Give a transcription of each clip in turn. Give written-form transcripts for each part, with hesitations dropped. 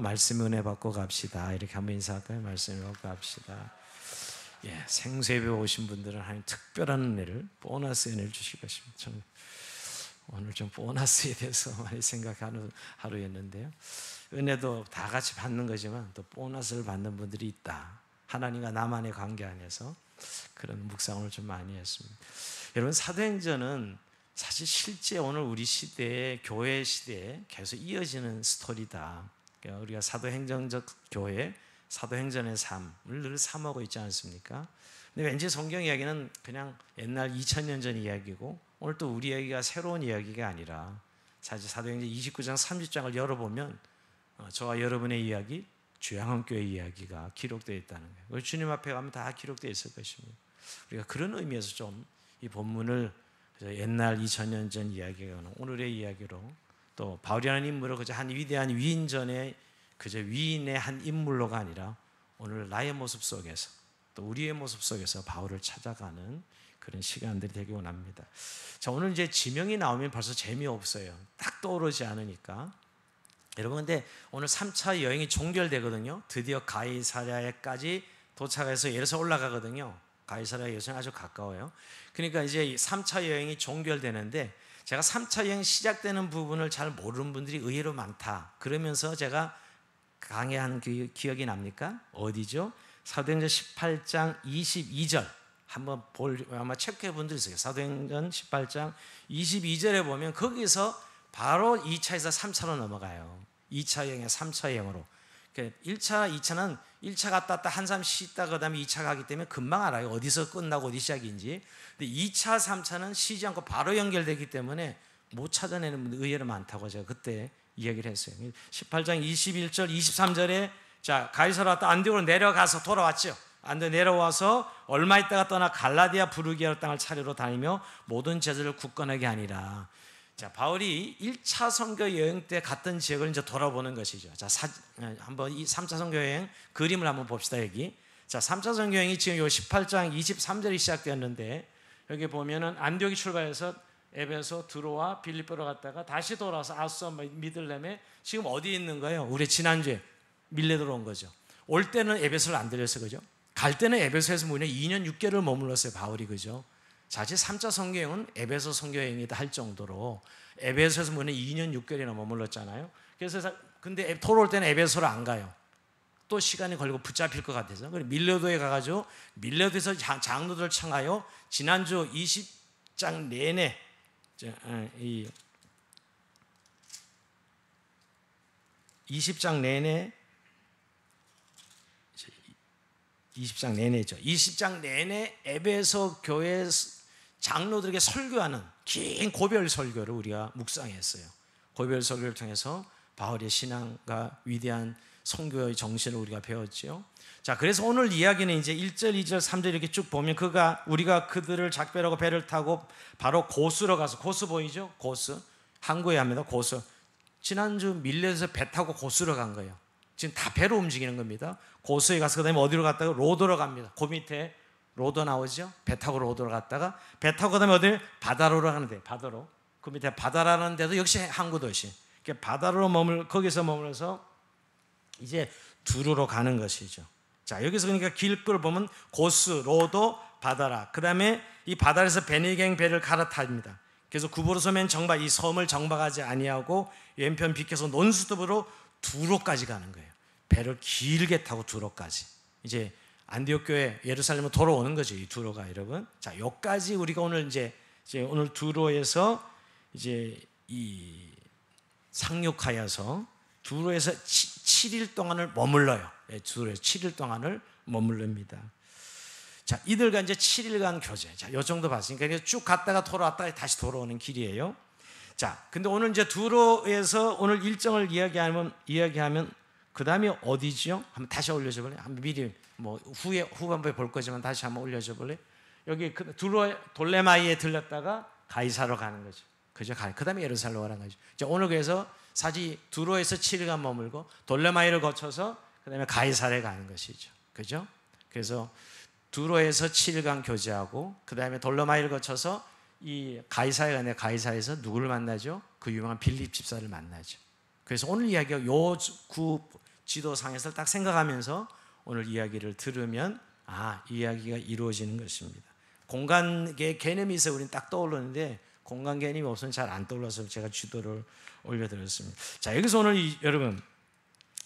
말씀 은혜 받고 갑시다. 이렇게 한번 인사할까요? 말씀 은혜 받고 갑시다. 예, 생수예배 오신 분들은 하나님 특별한 은혜를, 보너스 은혜를 주실 것입니다. 저는 오늘 좀 보너스에 대해서 많이 생각하는 하루였는데요. 은혜도 다 같이 받는 거지만 또 보너스를 받는 분들이 있다. 하나님과 나만의 관계 안에서 그런 묵상을 좀 많이 했습니다. 여러분, 사도행전은 사실 실제 오늘 우리 시대의 교회 시대에 계속 이어지는 스토리다. 그러니까 우리가 사도행전적 교회, 사도행전의 삶을 늘 삼하고 있지 않습니까? 근데 왠지 성경 이야기는 그냥 옛날 2000년 전 이야기고 오늘 또 우리 이야기가 새로운 이야기가 아니라 사실 사도행전 29장 30장을 열어보면 저와 여러분의 이야기, 주양원교회 이야기가 기록되어 있다는 거예요. 주님 앞에 가면 다 기록되어 있을 것입니다. 우리가 그런 의미에서 좀 이 본문을 옛날 2000년 전 이야기가 오늘의 이야기로, 또 바울이라는 인물을 그저 한 위대한 위인전의 그저 위인의 한 인물로가 아니라 오늘 나의 모습 속에서 또 우리의 모습 속에서 바울을 찾아가는 그런 시간들이 되기 원합니다. 자, 오늘 이제 지명이 나오면 벌써 재미없어요. 딱 떠오르지 않으니까. 여러분, 근데 오늘 3차 여행이 종결되거든요. 드디어 가이사랴에까지 도착해서 예루살렘 올라가거든요. 가이사랴 예루살렘 아주 가까워요. 그러니까 이제 3차 여행이 종결되는데, 제가 3차 여행 시작되는 부분을 잘 모르는 분들이 의외로 많다. 그러면서 제가 강의한 그 기억이 납니까? 어디죠? 사도행전 18장 22절 한번 아마 체크해 본 적 있어요. 사도행전 18장 22절에 보면 거기서 바로 2차에서 3차로 넘어가요. 2차 여행에 3차 여행으로. 1차, 2차는 1차 갔다 왔다 한참 쉬다 그 다음에 2차 가기 때문에 금방 알아요. 어디서 끝나고 어디 시작인지. 근데 2차, 3차는 쉬지 않고 바로 연결되기 때문에 못 찾아내는 분들 의외로 많다고 제가 그때 이야기를 했어요. 18장 21절, 23절에 자, 가이사랴 왔다 안디옥으로 내려가서 돌아왔죠. 안디옥 내려와서 얼마 있다가 떠나 갈라디아 부르기아 땅을 차례로 다니며 모든 제자를 굳건하게 하니라. 자, 바울이 1차 선교 여행 때 갔던 지역을 이제 돌아보는 것이죠. 자, 한번 이 3차 선교 여행 그림을 한번 봅시다, 여기. 자, 3차 선교 여행이 지금 요 18장 23절이 시작되었는데, 여기 보면은 안디옥이 출발해서 에베소, 드로아, 빌립보로 갔다가 다시 돌아와서 아소, 미들렘에 지금 어디 있는 거예요? 우리 지난주에 밀레도로 온 거죠. 올 때는 에베소를 안 들렸어요, 그죠? 갈 때는 에베소에서 무려 2년 6개월을 머물렀어요, 바울이, 그죠? 사실 3차 선교여행은 에베소 선교여행이다 할 정도로 에베소에서 무려 2년 6개월이나 머물렀잖아요. 그래서 근데 돌아올 때는 에베소를 안 가요. 또 시간이 걸리고 붙잡힐 것 같아서. 그래서 밀레도에 가가지고 밀레도에서 장로들을 청하여 지난주 20장 내내 이 20장 내내 20장 내내죠. 20장 내내 에베소 교회 장로들에게 설교하는 긴 고별 설교를 우리가 묵상했어요. 고별 설교를 통해서 바울의 신앙과 위대한 선교의 정신을 우리가 배웠죠. 자, 그래서 오늘 이야기는 이제 1절, 2절, 3절 이렇게 쭉 보면 우리가 그들을 작별하고 배를 타고 바로 고스로 가서, 고스 보이죠? 고스. 한국에 합니다. 고스. 지난주 밀레에서 배 타고 고스로 간 거예요. 지금 다 배로 움직이는 겁니다. 고스에 가서 그다음에 어디로 갔다가 로도로 갑니다. 그 밑에 로도 나오죠? 배 타고 로도로 갔다가 배 타고 그다음에 어디 바다로로 가는데, 바다로. 그 밑에 바다라는 데도 역시 항구 도시. 바다로 거기서 머물러서 이제 두루로 가는 것이죠. 자, 여기서 그러니까 길을 보면 고스, 로도, 바다라. 그다음에 이 바다에서 베니갱 배를 갈아탑니다. 그래서 구부로서 맨 정박, 이 섬을 정박하지 아니하고 왼편 비켜서 논수도으로 두로까지 가는 거예요. 배를 길게 타고 두로까지. 이제 안디옥 교회 예루살렘으로 돌아오는 거죠, 이 두로가, 여러분. 자, 여기까지 우리가 오늘 이제 오늘 두로에서 이제 이 상륙하여서 두로에서 7일 동안을 머물러요. 두로에서 7일 동안을 머물릅니다. 자, 이들과 이제 7일간 교제. 자, 요 정도 봤으니까 쭉 갔다가 돌아왔다가 다시 돌아오는 길이에요. 자, 근데 오늘 이제 두로에서 오늘 일정을 이야기하면 그 다음이 어디죠? 한번 다시 올려줘 볼래? 한번 미리 후반부에 볼 거지만 다시 한번 올려줘 볼래? 여기 두로 돌레마이에 들렸다가 가이사로 가는 거죠. 그죠? 그 다음에 예루살렘 가는 거죠. 자, 오늘 그래서 사실 두로에서 7일간 머물고 돌레마이를 거쳐서 그 다음에 가이사에 가는 것이죠. 그죠? 그래서 두로에서 7일간 교제하고 그 다음에 돌레마이를 거쳐서 이 가이사에 가는데 가이사에서 누구를 만나죠? 그 유명한 빌립 집사를 만나죠. 그래서 오늘 이야기가 지도상에서 딱 생각하면서 오늘 이야기를 들으면 이 이야기가 이루어지는 것입니다. 공간의 개념이 있어 우리는 딱 떠오르는데 공간 개념이 없으면 잘 안 떠올라서 제가 지도를 올려드렸습니다. 자, 여기서 오늘 여러분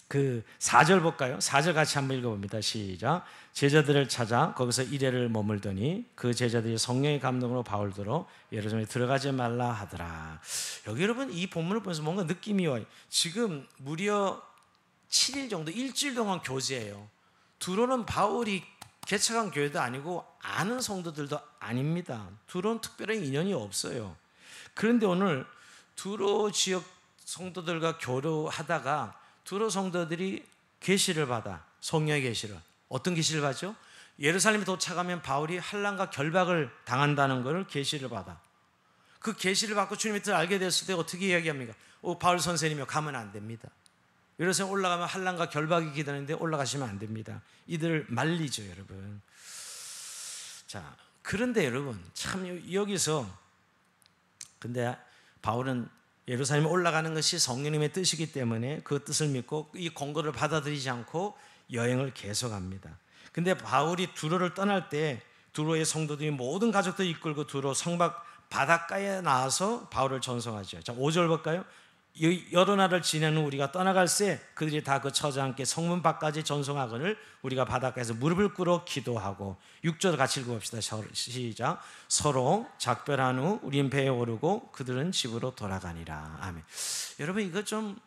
그 4절 볼까요? 4절 같이 한번 읽어봅니다. 시작. 제자들을 찾아 거기서 이래를 머물더니 그 제자들이 성령의 감동으로 바울더러 예루살렘에 들어가지 말라 하더라. 여기 여러분 이 본문을 보면서 뭔가 느낌이 와요. 지금 무려 7일 정도 일주일 동안 교제예요. 두로는 바울이 개척한 교회도 아니고 아는 성도들도 아닙니다. 두로는 특별한 인연이 없어요. 그런데 오늘 두로 지역 성도들과 교류하다가 두로 성도들이 계시를 받아, 성령의 계시를. 어떤 계시를 받죠? 예루살렘에 도착하면 바울이 환난과 결박을 당한다는 것을 계시를 받아. 그 계시를 받고 주님의 뜻을 알게 됐을 때 어떻게 이야기합니까? 바울 선생님이요, 가면 안 됩니다. 예루살렘 올라가면 환난과 결박이 기다리는데 올라가시면 안 됩니다. 이들을 말리죠, 여러분. 자, 그런데 여러분 참 여기서 근데 바울은 예루살렘에 올라가는 것이 성령님의 뜻이기 때문에 그 뜻을 믿고 이 공고를 받아들이지 않고 여행을 계속합니다. 근데 바울이 두로를 떠날 때 두로의 성도들이 모든 가족들을 이끌고 두로 성막 바닷가에 나와서 바울을 전송하죠. 자, 5절 볼까요? 여러 날을 지내는 우리가 떠나갈새 그들이 다 그 처자 함께 성문 밖까지 전송하거늘 우리가 바닷가에서 무릎을 꿇어 기도하고 6절 같이 읽어봅시다. 시작. 서로 작별한 후 우린 배에 오르고 그들은 집으로 돌아가니라. 아멘. 여러분 이거 좀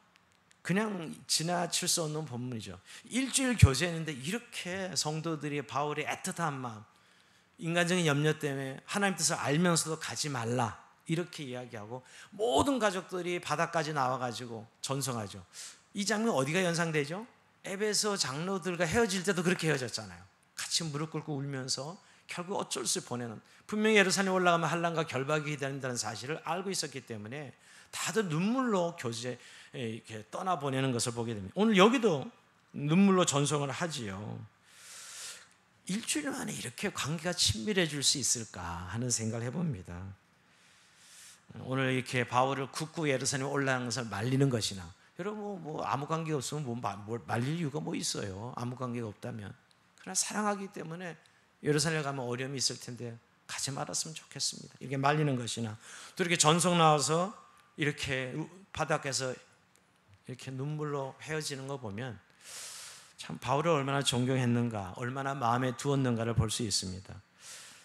그냥 지나칠 수 없는 본문이죠. 일주일 교제했는데 이렇게 성도들이 바울의 애틋한 마음, 인간적인 염려 때문에 하나님 뜻을 알면서도 가지 말라 이렇게 이야기하고 모든 가족들이 바다까지 나와가지고 전송하죠. 이 장면 어디가 연상되죠? 에베소 장로들과 헤어질 때도 그렇게 헤어졌잖아요. 같이 무릎 꿇고 울면서 결국 어쩔 수 보내는, 분명히 예루살렘에 올라가면 환난과 결박이 기다린다는 사실을 알고 있었기 때문에 다들 눈물로 교제 이렇게 떠나보내는 것을 보게 됩니다. 오늘 여기도 눈물로 전송을 하지요. 일주일 만에 이렇게 관계가 친밀해질 수 있을까 하는 생각을 해봅니다. 오늘 이렇게 바울을 굳고 예루살렘에 올라가는 것을 말리는 것이나, 여러분 뭐 아무 관계가 없으면 뭐 말릴 이유가 뭐 있어요? 아무 관계가 없다면. 그러나 사랑하기 때문에 예루살렘에 가면 어려움이 있을 텐데 가지 말았으면 좋겠습니다. 이렇게 말리는 것이나, 또 이렇게 전송 나와서 이렇게 바닥에서 이렇게 눈물로 헤어지는 거 보면 참 바울을 얼마나 존경했는가, 얼마나 마음에 두었는가를 볼 수 있습니다.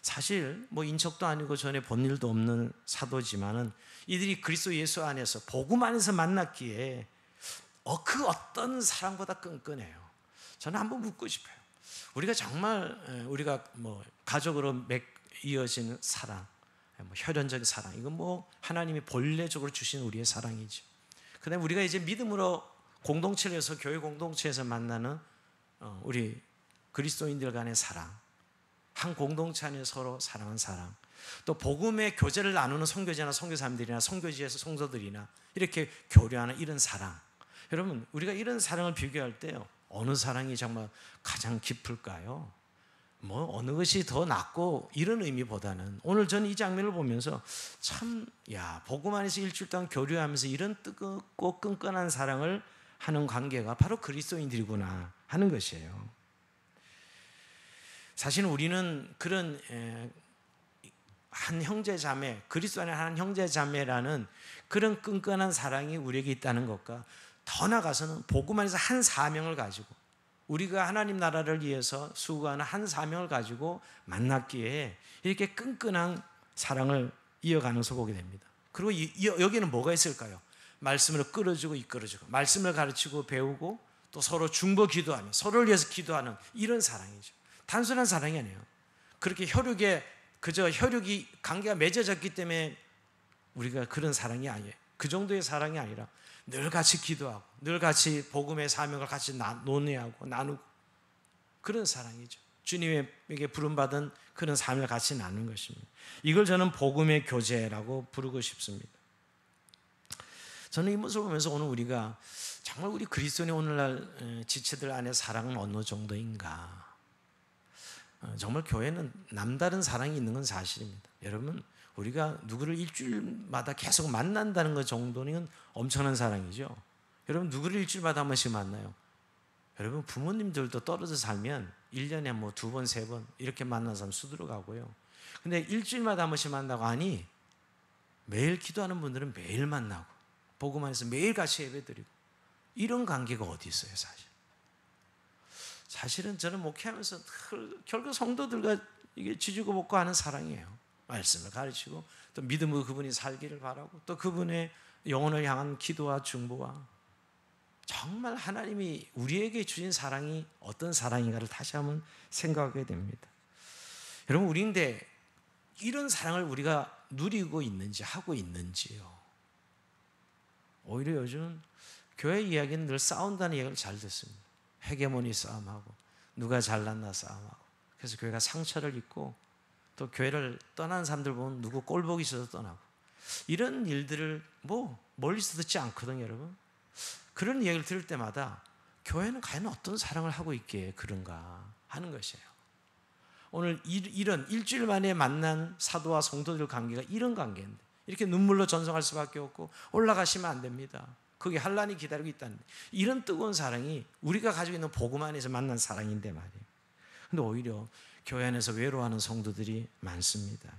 사실 뭐 인척도 아니고 전에 본 일도 없는 사도지만은 이들이 그리스도 예수 안에서 복음 안에서 만났기에 그 어떤 사랑보다 끈끈해요. 저는 한번 묻고 싶어요. 우리가 정말 우리가 뭐 가족으로 이어지는 사랑, 뭐 혈연적인 사랑, 이건 뭐 하나님이 본래적으로 주신 우리의 사랑이죠. 그다음에 우리가 이제 믿음으로 공동체에서, 교회 공동체에서 만나는 우리 그리스도인들 간의 사랑, 한 공동체 안에 서로 사랑한 사랑, 또 복음의 교제를 나누는 선교제나 선교사님들이나 선교지에서 성도들이나 이렇게 교류하는 이런 사랑. 여러분 우리가 이런 사랑을 비교할 때요, 어느 사랑이 정말 가장 깊을까요? 뭐 어느 것이 더 낫고 이런 의미보다는 오늘 저는 이 장면을 보면서 참, 복음 안에서 일주일 동안 교류하면서 이런 뜨겁고 끈끈한 사랑을 하는 관계가 바로 그리스도인들이구나 하는 것이에요. 사실 우리는 그런 한 형제 자매, 그리스도 안에 한 형제 자매라는 그런 끈끈한 사랑이 우리에게 있다는 것과 더 나아가서는 복음 안에서 한 사명을 가지고 우리가 하나님 나라를 위해서 수고하는 한 사명을 가지고 만났기에 이렇게 끈끈한 사랑을 이어가는 것을 보게 됩니다. 그리고 여기는 뭐가 있을까요? 말씀으로 끌어주고 이끌어주고, 말씀을 가르치고 배우고, 또 서로 중보 기도하며 서로를 위해서 기도하는 이런 사랑이죠. 단순한 사랑이 아니에요. 그렇게 그저 혈육이 관계가 맺어졌기 때문에 우리가 그런 사랑이 아니에요. 그 정도의 사랑이 아니라 늘 같이 기도하고 늘 같이 복음의 사명을 같이 논의하고 나누고, 그런 사랑이죠. 주님에게 부름받은 그런 삶을 같이 나누는 것입니다. 이걸 저는 복음의 교제라고 부르고 싶습니다. 저는 이 모습을 보면서 오늘 우리가 정말 우리 그리스도인의 오늘날 지체들 안에 사랑은 어느 정도인가, 정말 교회는 남다른 사랑이 있는 건 사실입니다. 여러분 우리가 누구를 일주일마다 계속 만난다는 것 정도는 엄청난 사랑이죠. 여러분 누구를 일주일마다 한 번씩 만나요? 여러분 부모님들도 떨어져 살면 1년에 뭐 2번, 3번 이렇게 만난 사람 수두룩하고요. 근데 일주일마다 한 번씩 만나고 하니 매일 기도하는 분들은 매일 만나고 보고만 해서 매일 같이 예배드리고 이런 관계가 어디 있어요 사실. 사실은 저는 목회하면서 결국 성도들과 이게 지지고 볶고 하는 사랑이에요. 말씀을 가르치고 또 믿음으로 그분이 살기를 바라고 또 그분의 영혼을 향한 기도와 중보와 정말 하나님이 우리에게 주신 사랑이 어떤 사랑인가를 다시 한번 생각하게 됩니다. 여러분 우리인데 이런 사랑을 우리가 누리고 있는지 하고 있는지요. 오히려 요즘 교회 이야기는 늘 싸운다는 이야기를 잘 듣습니다. 헤게모니 싸움하고 누가 잘났나 싸움하고 그래서 교회가 상처를 입고 또 교회를 떠나는 사람들 보면 누구 꼴보기 있어서 떠나고 이런 일들을 뭐 멀리서 듣지 않거든요 여러분. 그런 이야기를 들을 때마다 교회는 과연 어떤 사랑을 하고 있기에 그런가 하는 것이에요. 오늘 이런 일주일 만에 만난 사도와 성도들 관계가 이런 관계인데 이렇게 눈물로 전송할 수밖에 없고 올라가시면 안 됩니다. 거기 환난이 기다리고 있다는데 이런 뜨거운 사랑이 우리가 가지고 있는 복음 안에서 만난 사랑인데 말이에요. 근데 오히려 교회 안에서 외로워하는 성도들이 많습니다.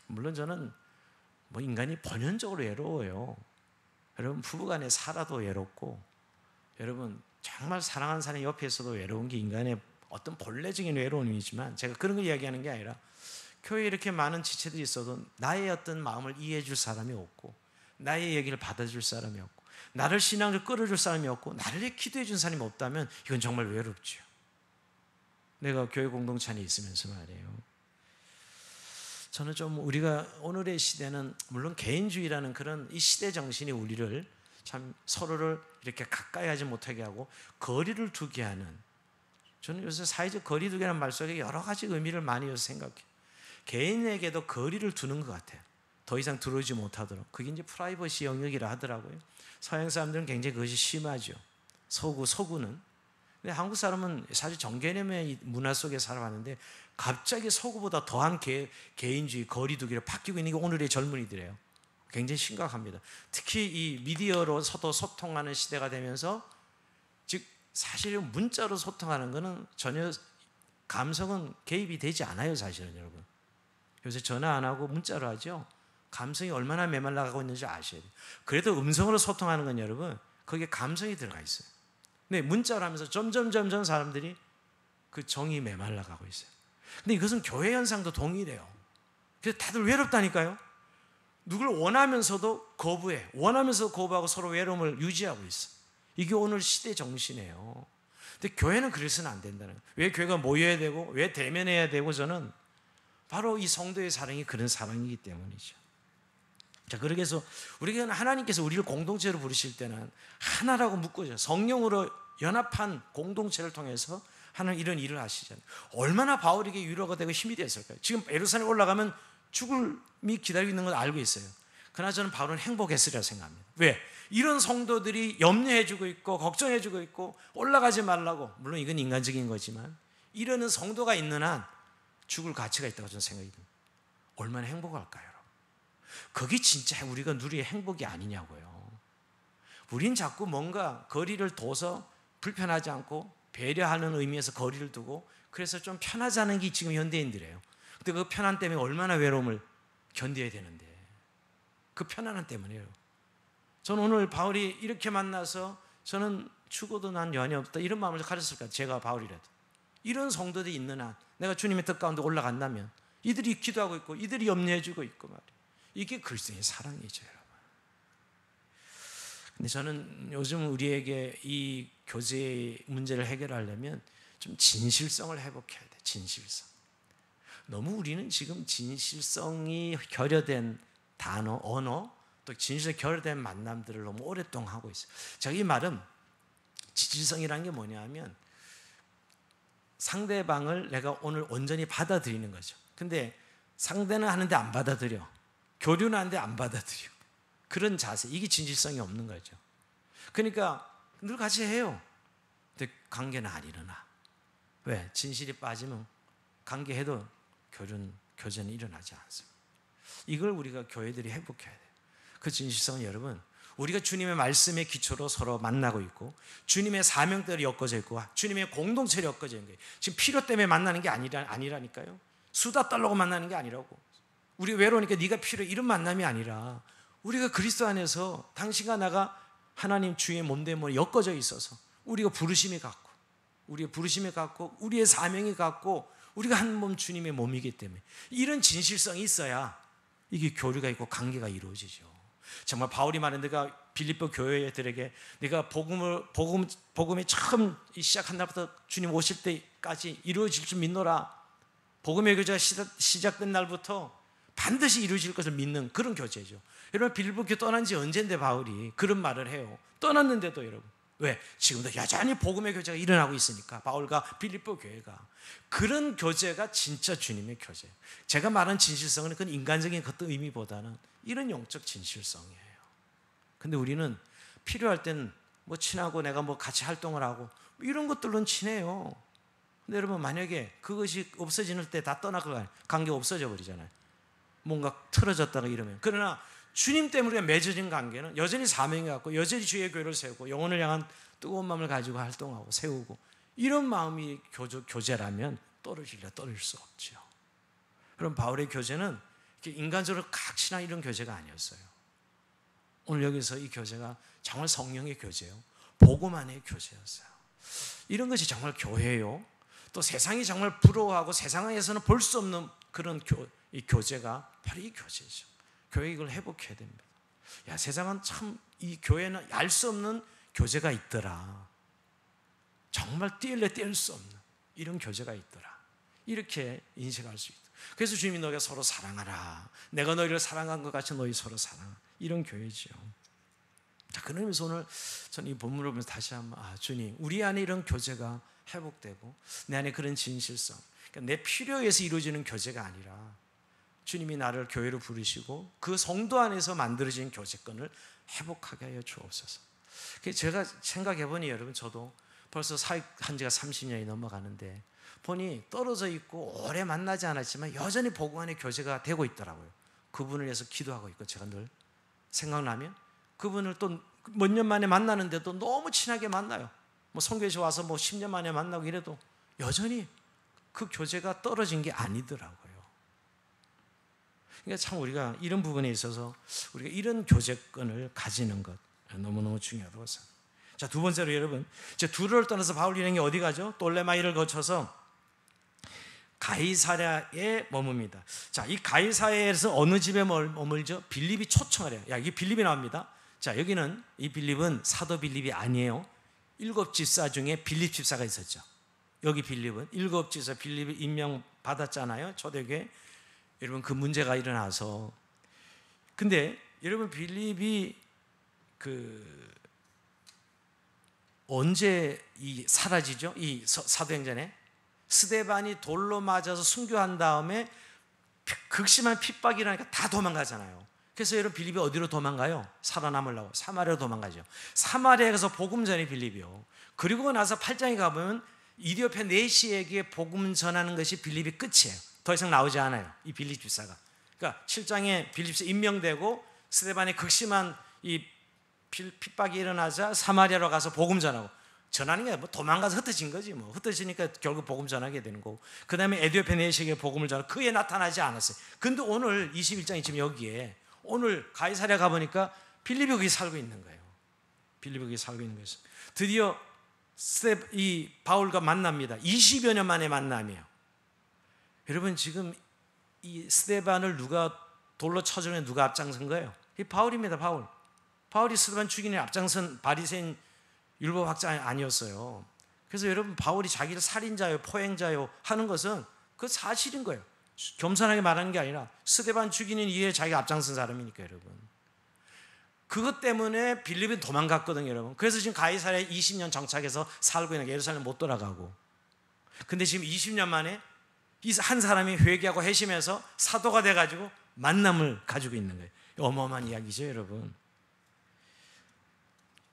물론 저는 뭐 인간이 본연적으로 외로워요. 여러분 부부간에 살아도 외롭고 여러분 정말 사랑하는 사람이 옆에 있어도 외로운 게 인간의 어떤 본래적인 외로움이지만 제가 그런 걸 이야기하는 게 아니라 교회에 이렇게 많은 지체들이 있어도 나의 어떤 마음을 이해해 줄 사람이 없고 나의 얘기를 받아줄 사람이 없고 나를 신앙을 끌어줄 사람이 없고 나를 기도해 준 사람이 없다면 이건 정말 외롭죠. 내가 교회 공동체 안에 있으면서 말이에요. 저는 좀 우리가 오늘의 시대는 물론 개인주의라는 그런 이 시대 정신이 우리를 참 서로를 이렇게 가까이 하지 못하게 하고 거리를 두게 하는, 저는 요새 사회적 거리 두기라는 말 속에 여러 가지 의미를 많이 요새 생각해요. 개인에게도 거리를 두는 것 같아요. 더 이상 들어오지 못하도록. 그게 이제 프라이버시 영역이라 하더라고요. 서양 사람들은 굉장히 그것이 심하죠. 서구는. 근데 한국 사람은 사실 정개념의 문화 속에 살아왔는데 갑자기 서구보다 더한 개인주의, 거리두기로 바뀌고 있는 게 오늘의 젊은이들이에요. 굉장히 심각합니다. 특히 이 미디어로 서도 소통하는 시대가 되면서 즉 사실 문자로 소통하는 거는 전혀 감성은 개입이 되지 않아요. 사실은 여러분. 요새 전화 안 하고 문자로 하죠. 감성이 얼마나 메말라가고 있는지 아셔야 돼요. 그래도 음성으로 소통하는 건 여러분 거기에 감성이 들어가 있어요. 근데 문자로 하면서 점점 사람들이 그 정이 메말라가고 있어요. 근데 이것은 교회 현상도 동일해요. 그래서 다들 외롭다니까요. 누굴 원하면서도 거부해. 원하면서도 거부하고 서로 외로움을 유지하고 있어. 이게 오늘 시대 정신이에요. 근데 교회는 그래서는 안 된다는 거예요. 왜 교회가 모여야 되고 왜 대면해야 되고, 저는 바로 이 성도의 사랑이 그런 사랑이기 때문이죠. 자, 그렇게 해서 우리가 하나님께서 우리를 공동체로 부르실 때는 하나라고 묶어져 성령으로 연합한 공동체를 통해서 하는 이런 일을 하시잖아요. 얼마나 바울에게 위로가 되고 힘이 되었을까요? 지금 예루살렘에 올라가면 죽음이 기다리고 있는 걸 알고 있어요. 그러나 저는 바울은 행복했으리라 생각합니다. 왜? 이런 성도들이 염려해주고 있고 걱정해주고 있고 올라가지 말라고, 물론 이건 인간적인 거지만 이러는 성도가 있는 한 죽을 가치가 있다고 저는 생각이 듭니다. 얼마나 행복할까요? 여러분? 그게 진짜 우리가 누릴 행복이 아니냐고요. 우린 자꾸 뭔가 거리를 둬서 불편하지 않고 배려하는 의미에서 거리를 두고 그래서 좀 편하자는 게 지금 현대인들이에요. 근데 그 편안 때문에 얼마나 외로움을 견뎌야 되는데, 그 편안함 때문에요. 저는 오늘 바울이 이렇게 만나서 저는 죽어도 난 연이 없다 이런 마음을 가졌을 거예요. 제가 바울이라도 이런 성도들이 있는 한 내가 주님의 뜻 가운데 올라간다면 이들이 기도하고 있고 이들이 염려해주고 있고 말이에요. 이게 그리스도의 사랑이죠, 여러분. 근데 저는 요즘 우리에게 이 교제의 문제를 해결하려면 좀 진실성을 회복해야 돼. 진실성. 너무 우리는 지금 진실성이 결여된 단어, 언어, 또 진실성이 결여된 만남들을 너무 오랫동안 하고 있어요. 제가 이 말은 진실성이라는 게 뭐냐면 상대방을 내가 오늘 온전히 받아들이는 거죠. 근데 상대는 하는데 안 받아들여. 교류는 하는데 안 받아들여. 그런 자세, 이게 진실성이 없는 거죠. 그러니까 늘 같이 해요. 근데 관계는 안 일어나. 왜? 진실이 빠지면 관계해도 교제는 일어나지 않습니다. 이걸 우리가 교회들이 회복해야 돼요. 그 진실성은 여러분 우리가 주님의 말씀의 기초로 서로 만나고 있고 주님의 사명대로 엮어져 있고 주님의 공동체로 엮어져 있는 거예요. 지금 필요 때문에 만나는 게 아니라니까요. 수다 떨려고 만나는 게 아니라고. 우리 외로우니까 네가 필요해 이런 만남이 아니라 우리가 그리스도 안에서 당신과 나가 하나님 주의 몸됨으로 엮어져 있어서 우리가 부르심이 같고 우리의 사명이 같고 우리가 한 몸 주님의 몸이기 때문에 이런 진실성이 있어야 이게 교류가 있고 관계가 이루어지죠. 정말 바울이 말한 내가 빌립보 교회들에게 내가 복음이 처음 시작한 날부터 주님 오실 때까지 이루어질 줄 믿노라. 복음의 교제가 시작된 날부터 반드시 이루어질 것을 믿는 그런 교제죠. 여러분 빌립보 교회 떠난 지 언젠데 바울이 그런 말을 해요. 떠났는데도 여러분 왜? 지금도 여전히 복음의 교제가 일어나고 있으니까 바울과 빌립보 교회가 그런 교제가 진짜 주님의 교제예요. 제가 말한 진실성은 그건 인간적인 어떤 의미보다는 이런 영적 진실성이에요. 근데 우리는 필요할 땐 뭐 친하고 내가 뭐 같이 활동을 하고 이런 것들로는 친해요. 근데 여러분 만약에 그것이 없어지는 때 다 떠나가 관계가 없어져 버리잖아요. 뭔가 틀어졌다가 이러면. 그러나 주님 때문에 맺어진 관계는 여전히 사명이 갖고 여전히 주의 교회를 세우고 영혼을 향한 뜨거운 마음을 가지고 활동하고 세우고 이런 마음이 교제라면 떨어질 수 없죠. 그럼 바울의 교제는 인간적으로 각신한 이런 교제가 아니었어요. 오늘 여기서 이 교제가 정말 성령의 교제요, 복음 안의 교제였어요. 이런 것이 정말 교회요. 또 세상이 정말 부러워하고 세상에서는 볼 수 없는 그런 이 교제가 바로 이 교제죠. 교회 이걸 회복해야 됩니다. 야, 세상은 참 이 교회는 알 수 없는 교제가 있더라. 정말 뗄 수 없는 이런 교제가 있더라. 이렇게 인식할 수 있다. 그래서 주님이 너희가 서로 사랑하라. 내가 너희를 사랑한 것 같이 너희 서로 사랑하라. 이런 교회죠. 자, 그런 의미에서 오늘 저는 이 본문을 보면서 다시 한번 주님, 우리 안에 이런 교제가 회복되고 내 안에 그런 진실성, 그러니까 내 필요에 의해서 이루어지는 교제가 아니라 주님이 나를 교회로 부르시고 그 성도 안에서 만들어진 교제권을 회복하게 하여 주옵소서. 제가 생각해 보니 여러분 저도 벌써 사역한 지가 30년이 넘어가는데 보니 떨어져 있고 오래 만나지 않았지만 여전히 복음 안에 교제가 되고 있더라고요. 그분을 위해서 기도하고 있고 제가 늘 생각나면 그분을 또 몇 년 만에 만나는데도 너무 친하게 만나요. 뭐 선교에서 와서 뭐 10년 만에 만나고 이래도 여전히 그 교제가 떨어진 게 아니더라고요. 그러니까 참 우리가 이런 부분에 있어서 우리가 이런 교제권을 가지는 것 너무너무 중요하다고 생각합니다. 자, 두 번째로 여러분, 이제 두로를 떠나서 바울 일행이 어디 가죠? 돌레마이를 거쳐서 가이사랴에 머뭅니다. 자, 이 가이사랴에서 어느 집에 머물죠? 빌립이 초청을 해요. 야, 이게 빌립이 나옵니다. 자, 여기는 이 빌립은 사도 빌립이 아니에요. 7 집사 중에 빌립 집사가 있었죠. 여기 빌립은 7 집사 빌립이 임명 받았잖아요. 초대교회. 여러분 그 문제가 일어나서 근데 여러분 빌립이 언제 사라지죠? 이 사도행전에 스데반이 돌로 맞아서 순교한 다음에 극심한 핍박이 일어나니까 다 도망가잖아요. 그래서 여러분 빌립이 어디로 도망가요? 살아남으려고 사마리아로 도망가죠. 사마리아에 가서 복음 전해 빌립이요. 그리고 나서 8장에 가보면 이디오페 네시에게 복음 전하는 것이 빌립이 끝이에요. 더 이상 나오지 않아요. 이 빌립 집사가. 그러니까 7장에 빌립 집사 임명되고 스데반의 극심한 이 핍박이 일어나자 사마리아로 가서 복음 전하고 전하는 게 뭐 도망가서 흩어진 거지 뭐. 흩어지니까 결국 복음 전하게 되는 거고. 그 다음에 에디오페 네시에게 복음을 전하고 그에 나타나지 않았어요. 근데 오늘 21장이 지금 여기에 오늘 가이사랴 가보니까 빌립이 거기 살고 있는 거예요. 빌립이 거기 살고 있는 거예요. 드디어 이 바울과 만납니다. 20여 년 만에 만남이에요. 여러분 지금 이 스데반을 누가 돌로 쳐주는 누가 앞장선 거예요? 이 바울입니다. 바울이 스데반 죽이는 앞장선 바리새인 율법학자 아니었어요. 그래서 여러분 바울이 자기를 살인자요 포행자요 하는 것은 그 사실인 거예요. 겸손하게 말하는 게 아니라 스데반 죽이는 이유에 자기가 앞장선 사람이니까 여러분. 그것 때문에 빌립은 도망갔거든요 여러분. 그래서 지금 가이사랴에 20년 정착해서 살고 있는 예루살렘 못 돌아가고. 근데 지금 20년 만에 이 한 사람이 회개하고 회심해서 사도가 돼가지고 만남을 가지고 있는 거예요. 어마어마한 이야기죠 여러분.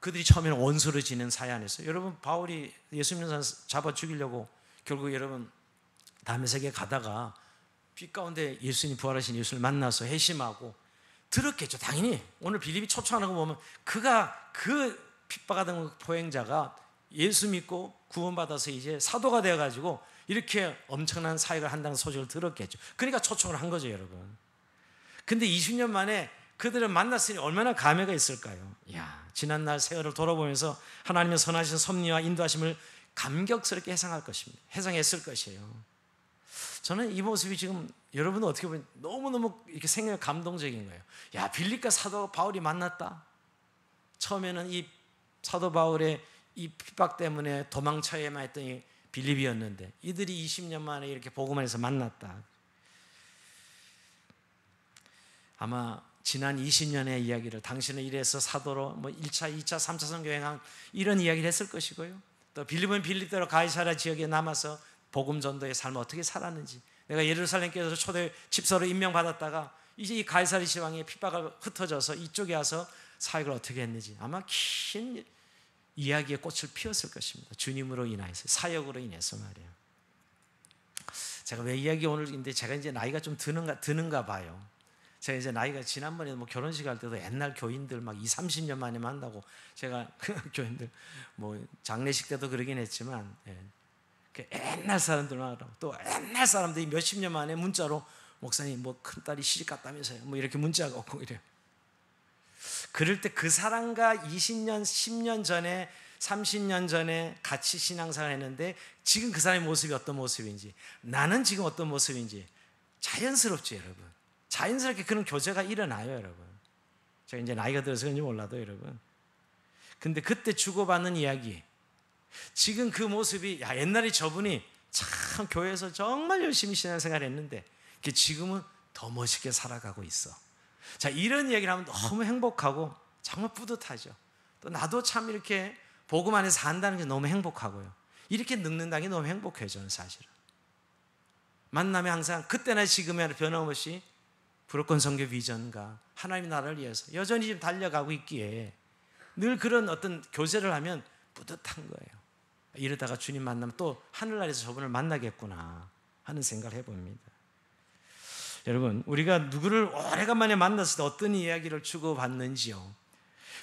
그들이 처음에는 원수로 지낸 사이 안에서 여러분 바울이 예수 믿는 사람 잡아 죽이려고 결국 여러분 다메섹에 가다가 빛 가운데 예수님 부활하신 예수를 만나서 회심하고 들었겠죠. 당연히 오늘 빌립이 초청하는 거 보면 그가 그 핍박하던 포행자가 예수 믿고 구원받아서 이제 사도가 되어가지고 이렇게 엄청난 사역을 한다는 소식을 들었겠죠. 그러니까 초청을 한 거죠, 여러분. 근데 20년 만에 그들을 만났으니 얼마나 감회가 있을까요? 야, 지난날 세월을 돌아보면서 하나님의 선하신 섭리와 인도하심을 감격스럽게 회상했을 것이에요. 저는 이 모습이 지금 여러분은 어떻게 보면 너무너무 이렇게 생각이 감동적인 거예요. 야, 빌립과 사도 바울이 만났다. 처음에는 이 사도 바울의 이 핍박 때문에 도망쳐야만 했던 이 빌립이었는데 이들이 20년 만에 이렇게 복음 안에서 만났다. 아마 지난 20년의 이야기를 당신은 이래서 사도로 뭐 1차, 2차, 3차 선교 여행한 이런 이야기를 했을 것이고요. 또 빌립은 빌립대로 가이사랴 지역에 남아서 복음 전도의 삶을 어떻게 살았는지, 내가 예루살렘께서 초대 집사로 임명받았다가 이제 이 가이사랴 지방에 핍박을 흩어져서 이쪽에 와서 사역을 어떻게 했는지 아마 긴 이야기의 꽃을 피웠을 것입니다. 주님으로 인해서, 사역으로 인해서 말이에요. 제가 왜 이야기 오늘인데 제가 이제 나이가 좀 드는가 봐요. 제가 이제 나이가 지난번에 뭐 결혼식 할 때도 옛날 교인들 막 20, 30년 만에 만나고 제가 교인들 뭐 장례식 때도 그러긴 했지만 옛날 사람들 만나고 또 옛날 사람들이 몇십 년 만에 문자로 목사님 뭐 큰딸이 시집 갔다면서요 뭐 이렇게 문자가 오고 이래요. 그럴 때 그 사람과 20년, 10년 전에 30년 전에 같이 신앙생활을 했는데 지금 그 사람의 모습이 어떤 모습인지, 나는 지금 어떤 모습인지 자연스럽죠, 여러분. 자연스럽게 그런 교제가 일어나요, 여러분. 제가 이제 나이가 들어서 그런지 몰라도 여러분. 근데 그때 주고받는 이야기, 지금 그 모습이, 야, 옛날에 저분이 참 교회에서 정말 열심히 신앙생활을 했는데 지금은 더 멋있게 살아가고 있어. 자, 이런 이야기를 하면 너무 행복하고 정말 뿌듯하죠. 또 나도 참 이렇게 복음 안에서 산다는 게 너무 행복하고요. 이렇게 늙는다는 게 너무 행복해요, 저는 사실은. 만나면 항상 그때나 지금이나 변함없이 불어권 선교 비전과 하나님의 나라를 위해서 여전히 지금 달려가고 있기에 늘 그런 어떤 교제를 하면 뿌듯한 거예요. 이러다가 주님 만나면 또 하늘나라에서 저분을 만나겠구나 하는 생각을 해봅니다. 여러분, 우리가 누구를 오래간만에 만났을 때 어떤 이야기를 주고받는지요.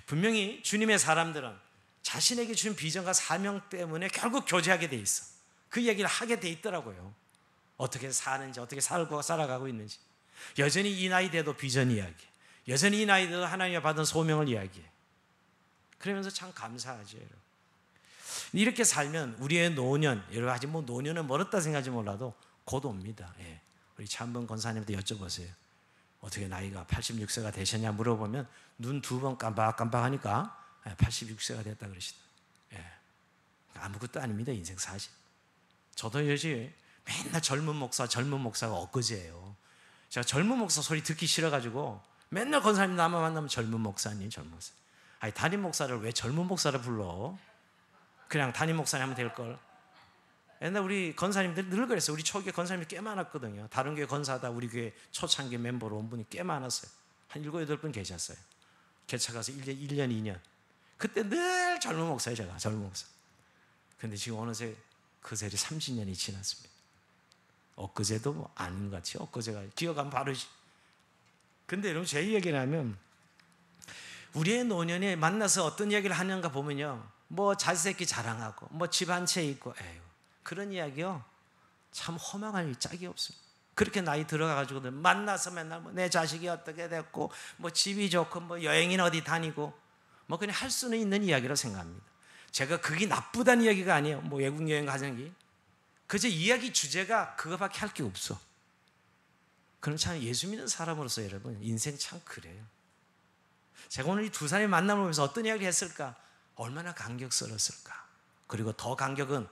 분명히 주님의 사람들은 자신에게 준 비전과 사명 때문에 결국 교제하게 돼 있어. 그 이야기를 하게 돼 있더라고요. 어떻게 사는지, 어떻게 살아가고 있는지. 여전히 이 나이 돼도 비전 이야기, 여전히 이 나이 돼도 하나님이 받은 소명을 이야기해. 그러면서 참 감사하죠, 여러분. 이렇게 살면 우리의 노년, 여러분 아직 뭐 노년은 멀었다 생각하지 몰라도 곧 옵니다. 예. 우리 차한번 권사님한테 여쭤보세요. 어떻게 나이가 86세가 되셨냐 물어보면 눈 2번 깜박깜박하니까 86세가 됐다 그러시다. 예. 아무것도 아닙니다, 인생 사실. 저도 요즘 맨날 젊은 목사가 엊그제예요. 제가 젊은 목사 소리 듣기 싫어가지고 맨날 권사님 나만 만나면 젊은 목사님. 아니, 담임 목사를 왜 젊은 목사를 불러? 그냥 담임 목사님 하면 될걸. 옛날 우리 권사님들 늘 그랬어요. 우리 초기에 권사님이 꽤 많았거든요. 다른 교회 권사하다 우리 교회 초창기 멤버로 온 분이 꽤 많았어요. 한 7, 8분 계셨어요. 개차 가서 1년, 2년. 그때 늘 젊은 목사예요, 제가. 젊은 목사. 근데 지금 어느새 그 세리 30년이 지났습니다. 엊그제도 뭐 아닌 것 같이 엊그제가 기억하면 바로지. 근데 여러분, 제 얘기를 하면 우리의 노년에 만나서 어떤 이야기를 하는가 보면요, 뭐 자식새끼 자랑하고 뭐 집 한 채 있고 에휴, 그런 이야기요 참 허망할 일 짝이 없습니다. 그렇게 나이 들어가가지고 만나서 맨날 뭐 내 자식이 어떻게 됐고 뭐 집이 좋고 뭐 여행이나 어디 다니고 뭐 그냥 할 수는 있는 이야기로 생각합니다. 제가 그게 나쁘다는 이야기가 아니에요. 뭐 외국 여행 가는 게 그저 이야기 주제가 그거밖에 할 게 없어. 그럼 참 예수 믿는 사람으로서 여러분 인생 참 그래요. 제가 오늘 이 두 사람의 만남을 보면서 어떤 이야기를 했을까? 얼마나 감격스러웠을까? 그리고 더 감격은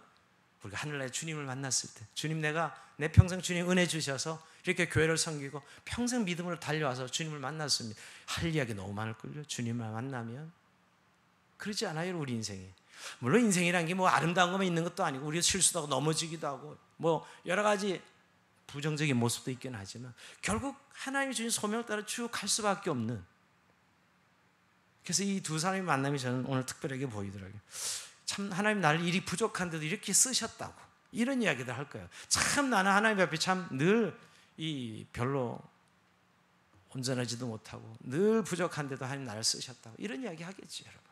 우리가 하늘나라에 주님을 만났을 때, 주님, 내가 내 평생 주님 은혜 주셔서 이렇게 교회를 섬기고 평생 믿음으로 달려와서 주님을 만났습니다. 할 이야기 너무 많을걸요. 주님을 만나면. 그러지 않아요, 우리 인생이. 물론 인생이란 게 뭐 아름다운 것만 있는 것도 아니고 우리가 실수도 하고 넘어지기도 하고 뭐 여러 가지 부정적인 모습도 있긴 하지만 결국 하나님이 주신 소명을 따라 쭉 갈 수밖에 없는. 그래서 이 두 사람의 만남이 저는 오늘 특별하게 보이더라고요. 참 하나님 나를 일이 부족한데도 이렇게 쓰셨다고 이런 이야기들 할 거예요. 참 나는 하나님 앞에 참 늘 이 별로 온전하지도 못하고 늘 부족한데도 하나님 나를 쓰셨다고 이런 이야기 하겠지, 여러분.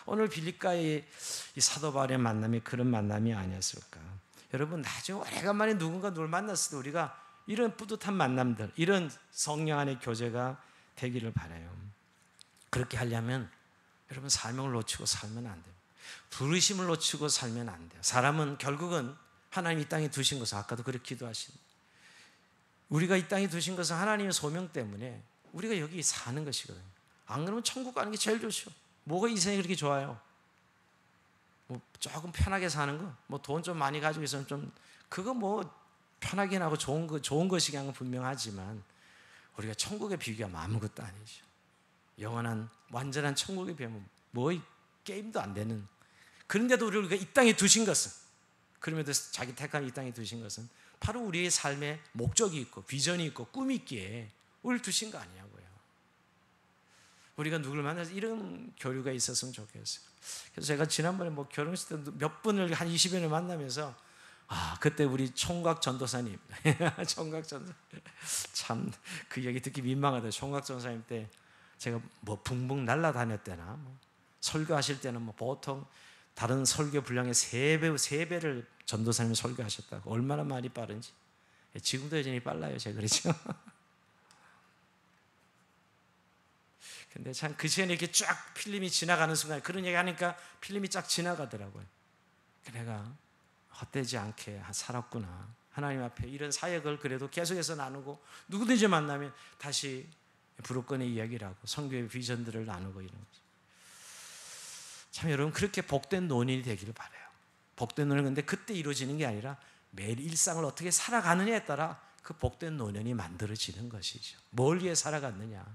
오늘 빌립과의 이 사도 바울의 만남이 그런 만남이 아니었을까? 여러분, 나중에 오래간만에 누군가 만났을 때 우리가 이런 뿌듯한 만남들, 이런 성령 안의 교제가 되기를 바라요. 그렇게 하려면 여러분, 사명을 놓치고 살면 안 돼요. 부르심을 놓치고 살면 안 돼요. 사람은 결국은 하나님이 이 땅에 두신 것은, 아까도 그렇게 기도하신, 우리가 이 땅에 두신 것은 하나님의 소명 때문에 우리가 여기 사는 것이거든요. 안 그러면 천국 가는 게 제일 좋죠. 뭐가 이 세상이 그렇게 좋아요? 뭐 조금 편하게 사는 거, 뭐 돈 좀 많이 가지고 있으면 좀, 그거 뭐 편하게 하고 좋은 것이긴 건 분명하지만 우리가 천국에 비교하면 아무것도 아니죠. 영원한 완전한 천국에 비하면 뭐 게임도 안 되는. 그런데도 우리가 이 땅에 두신 것은, 그럼에도 자기 택한 이 땅에 두신 것은 바로 우리의 삶에 목적이 있고 비전이 있고 꿈이 있기에 우리를 두신 거 아니냐고요. 우리가 누구를 만나서 이런 교류가 있었으면 좋겠어요. 그래서 제가 지난번에 뭐 결혼했을 때 몇 분을 한 20여 년 만나면서, 그때 우리 총각 전도사님 총각 전도사 참 그 얘기 듣기 민망하다. 총각 전도사님 때 제가 뭐 붕붕 날아다녔대나, 뭐 설교하실 때는 뭐 보통 다른 설교 분량의 3배를 전도사님이 설교하셨다고. 얼마나 말이 빠른지. 지금도 여전히 빨라요, 제가. 그렇죠? 근데 참 그 시간에 이렇게 쫙 필름이 지나가는 순간 그런 얘기 하니까 필름이 쫙 지나가더라고요. 내가 헛되지 않게 살았구나. 하나님 앞에 이런 사역을 그래도 계속해서 나누고, 누구든지 만나면 다시 부르권의 이야기를 하고 선교의 비전들을 나누고 이런 거죠. 참 여러분, 그렇게 복된 노년이 되기를 바라요. 복된 노년, 근데 그때 이루어지는 게 아니라 매일 일상을 어떻게 살아가느냐에 따라 그 복된 노년이 만들어지는 것이죠. 뭘 위해 살아갔느냐.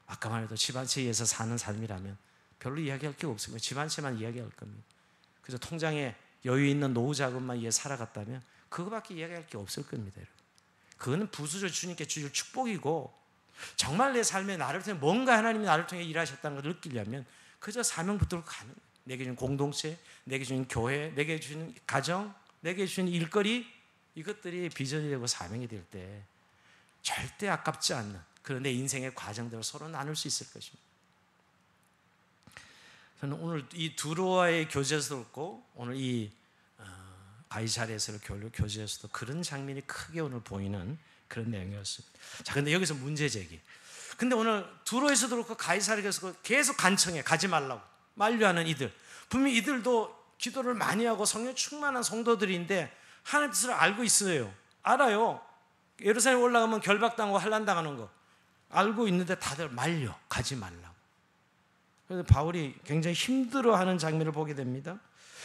아까 말했던 집 한 채 위해서 사는 삶이라면 별로 이야기할 게 없습니다. 집 한 채만 이야기할 겁니다. 그래서 통장에 여유 있는 노후 자금만 위해 살아갔다면 그거밖에 이야기할 게 없을 겁니다, 여러분. 그거는 부수저 주님께 주실 축복이고, 정말 내 삶에 나를 통해 뭔가 하나님이 나를 통해 일하셨다는 것을 느끼려면 그저 사명 붙들고 가는 거예요. 내게 주는 공동체, 내게 주는 교회, 내게 주는 가정, 내게 주는 일거리, 이것들이 비전이 되고 사명이 될 때 절대 아깝지 않는 그런 내 인생의 과정들을 서로 나눌 수 있을 것입니다. 저는 오늘 이 두로와의 교제에서도 그렇고, 오늘 이 가이사랴에서의 교제에서도 그런 장면이 크게 오늘 보이는 그런 내용이었습니다. 자, 근데 여기서 문제 제기. 근데 오늘 두로에서도 그렇고 가이사랴에서도 계속 간청해, 가지 말라고 만류하는 이들. 분명히 이들도 기도를 많이 하고 성령 충만한 성도들인데 하나님의 뜻을 알고 있어요. 알아요. 예루살렘 올라가면 결박당하고 환난당하는 거 알고 있는데 다들 말려, 가지 말라고. 그래서 바울이 굉장히 힘들어하는 장면을 보게 됩니다.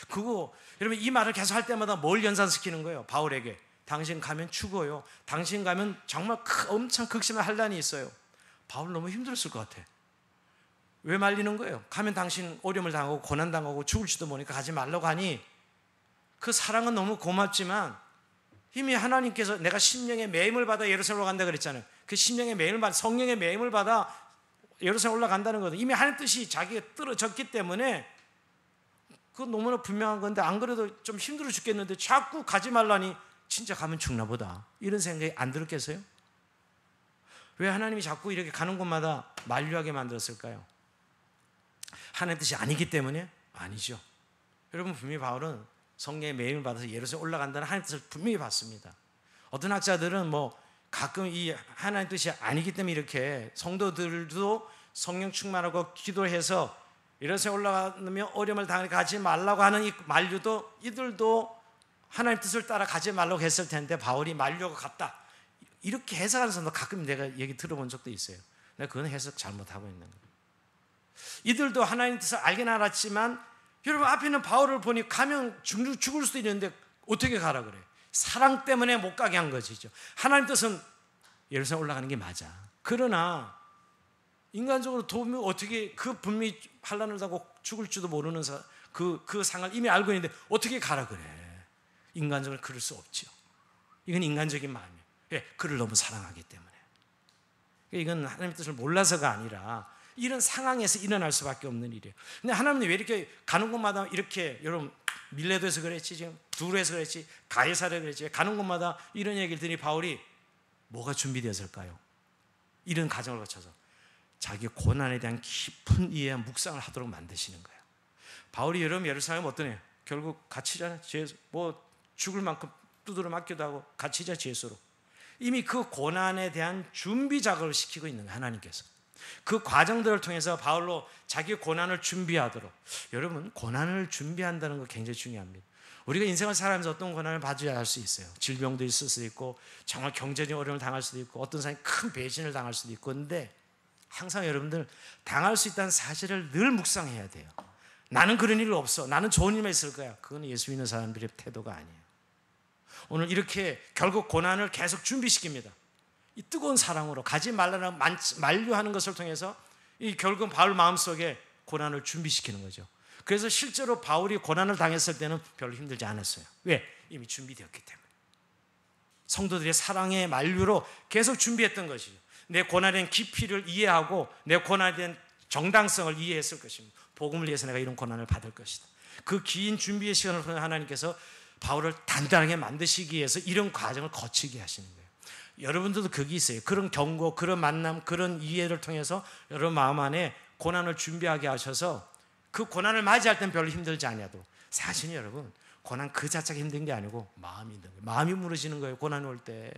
그거 여러분, 이 말을 계속 할 때마다 뭘 연상시키는 거예요? 바울에게 당신 가면 죽어요. 당신 가면 정말 엄청 극심한 환난이 있어요. 바울 너무 힘들었을 것 같아. 왜 말리는 거예요? 가면 당신 어려움을 당하고 고난당하고 죽을지도 모르니까 가지 말라고 하니, 그 사랑은 너무 고맙지만 이미 하나님께서 내가 심령의 매임을 받아 예루살렘으로 간다 그랬잖아요. 그 심령의 매임을 받아, 성령의 매임을 받아 예루살렘 올라간다는 것은 이미 하나님 뜻이 자기가 떨어졌기 때문에 그건 너무나 분명한 건데, 안 그래도 좀 힘들어 죽겠는데 자꾸 가지 말라니 진짜 가면 죽나 보다, 이런 생각이 안 들었겠어요? 왜 하나님이 자꾸 이렇게 가는 곳마다 만류하게 만들었을까요? 하나님의 뜻이 아니기 때문에? 아니죠. 여러분, 분명히 바울은 성령의 매임을 받아서 예루살렘 올라간다는 하나님의 뜻을 분명히 받습니다. 어떤 학자들은 뭐 가끔 이 하나님의 뜻이 아니기 때문에 이렇게 성도들도 성령 충만하고 기도해서 예루살렘 올라가면 어려움을 당하게 가지 말라고 하는 이 만류도 이들도 하나님 뜻을 따라 가지 말라고 했을 텐데 바울이 만류하고 갔다, 이렇게 해석하는 사람도 가끔 내가 얘기 들어본 적도 있어요. 내가 그건 해석 잘못하고 있는 거예요. 이들도 하나님 뜻을 알긴 알았지만, 여러분 앞에 있는 바울을 보니 가면 죽을 수도 있는데 어떻게 가라 그래? 사랑 때문에 못 가게 한 것이죠. 하나님 뜻은 예루살렘 올라가는 게 맞아. 그러나 인간적으로 도움이 어떻게, 그 분명히 환난을 당하고 죽을지도 모르는 그 상을 이미 알고 있는데 어떻게 가라 그래? 인간적으로 그럴 수 없죠. 이건 인간적인 마음이에요. 예, 그를 너무 사랑하기 때문에. 이건 하나님의 뜻을 몰라서가 아니라 이런 상황에서 일어날 수밖에 없는 일이에요. 근데 하나님은 왜 이렇게 가는 곳마다 이렇게, 여러분 밀레도에서 그랬지, 지금 두로에서 그랬지, 가이사랴에서 그랬지, 가는 곳마다 이런 얘기를 들으니 바울이 뭐가 준비되었을까요? 이런 과정을 거쳐서 자기 고난에 대한 깊은 이해와 묵상을 하도록 만드시는 거예요. 바울이 여러분 예루살렘 어떠네요? 결국 갇히잖아요. 뭐 죽을 만큼 두드려 맞기도 하고 갇히자 죄수로. 이미 그 고난에 대한 준비 작업을 시키고 있는 거예요, 하나님께서. 그 과정들을 통해서 바울로 자기 고난을 준비하도록. 여러분, 고난을 준비한다는 거 굉장히 중요합니다. 우리가 인생을 살아가면서 어떤 고난을 받아야 할 수 있어요. 질병도 있을 수도 있고 정말 경제적 어려움을 당할 수도 있고 어떤 사람이 큰 배신을 당할 수도 있고. 그런데 항상 여러분들 당할 수 있다는 사실을 늘 묵상해야 돼요. 나는 그런 일 없어. 나는 좋은 일만 있을 거야. 그건 예수 믿는 사람들의 태도가 아니에요. 오늘 이렇게 결국 고난을 계속 준비시킵니다. 이 뜨거운 사랑으로 가지 말라는 만류하는 것을 통해서 이 결국 바울 마음속에 고난을 준비시키는 거죠. 그래서 실제로 바울이 고난을 당했을 때는 별로 힘들지 않았어요. 왜? 이미 준비되었기 때문에. 성도들의 사랑의 만류로 계속 준비했던 것이죠. 내 고난에 대한 깊이를 이해하고 내 고난에 대한 정당성을 이해했을 것입니다. 복음을 위해서 내가 이런 고난을 받을 것이다. 그 긴 준비의 시간을 통해 하나님께서 바울을 단단하게 만드시기 위해서 이런 과정을 거치게 하시는 거예요. 여러분들도 그게 있어요. 그런 경고, 그런 만남, 그런 이해를 통해서 여러분 마음 안에 고난을 준비하게 하셔서 그 고난을 맞이할 땐 별로 힘들지 않아도 사실 여러분 고난 그 자체가 힘든 게 아니고 마음이 힘든 거예요. 마음이 무너지는 거예요. 고난이 올 때.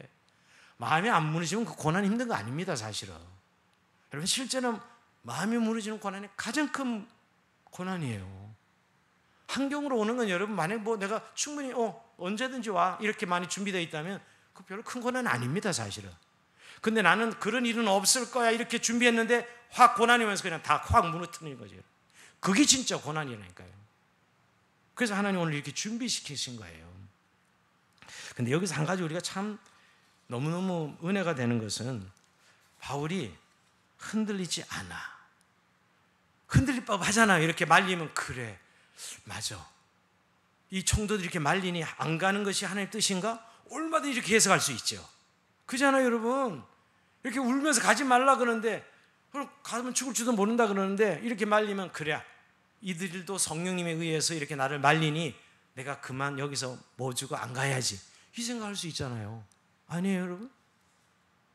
마음이 안 무너지면 그 고난이 힘든 거 아닙니다. 사실은. 여러분 실제는 마음이 무너지는 고난이 가장 큰 고난이에요. 환경으로 오는 건 여러분 만약 뭐 내가 충분히 언제든지 와 이렇게 많이 준비되어 있다면 그 별로 큰 고난은 아닙니다. 사실은. 근데 나는 그런 일은 없을 거야 이렇게 준비했는데 확 고난이 오면서 그냥 다 확 무너뜨리는 거죠. 그게 진짜 고난이라니까요. 그래서 하나님 오늘 이렇게 준비시키신 거예요. 근데 여기서 한 가지 우리가 참 너무너무 은혜가 되는 것은 바울이 흔들리지 않아. 흔들릴 법 하잖아요. 이렇게 말리면 그래 맞아. 이 청도들이 이렇게 말리니 안 가는 것이 하나님의 뜻인가? 얼마든지 이렇게 해석할 수 있죠. 그잖아요 여러분. 이렇게 울면서 가지 말라 그러는데 가면 죽을지도 모른다 그러는데 이렇게 말리면 그래 이들도 성령님에 의해서 이렇게 나를 말리니 내가 그만 여기서 뭐 주고 안 가야지 이 생각할 수 있잖아요. 아니에요 여러분?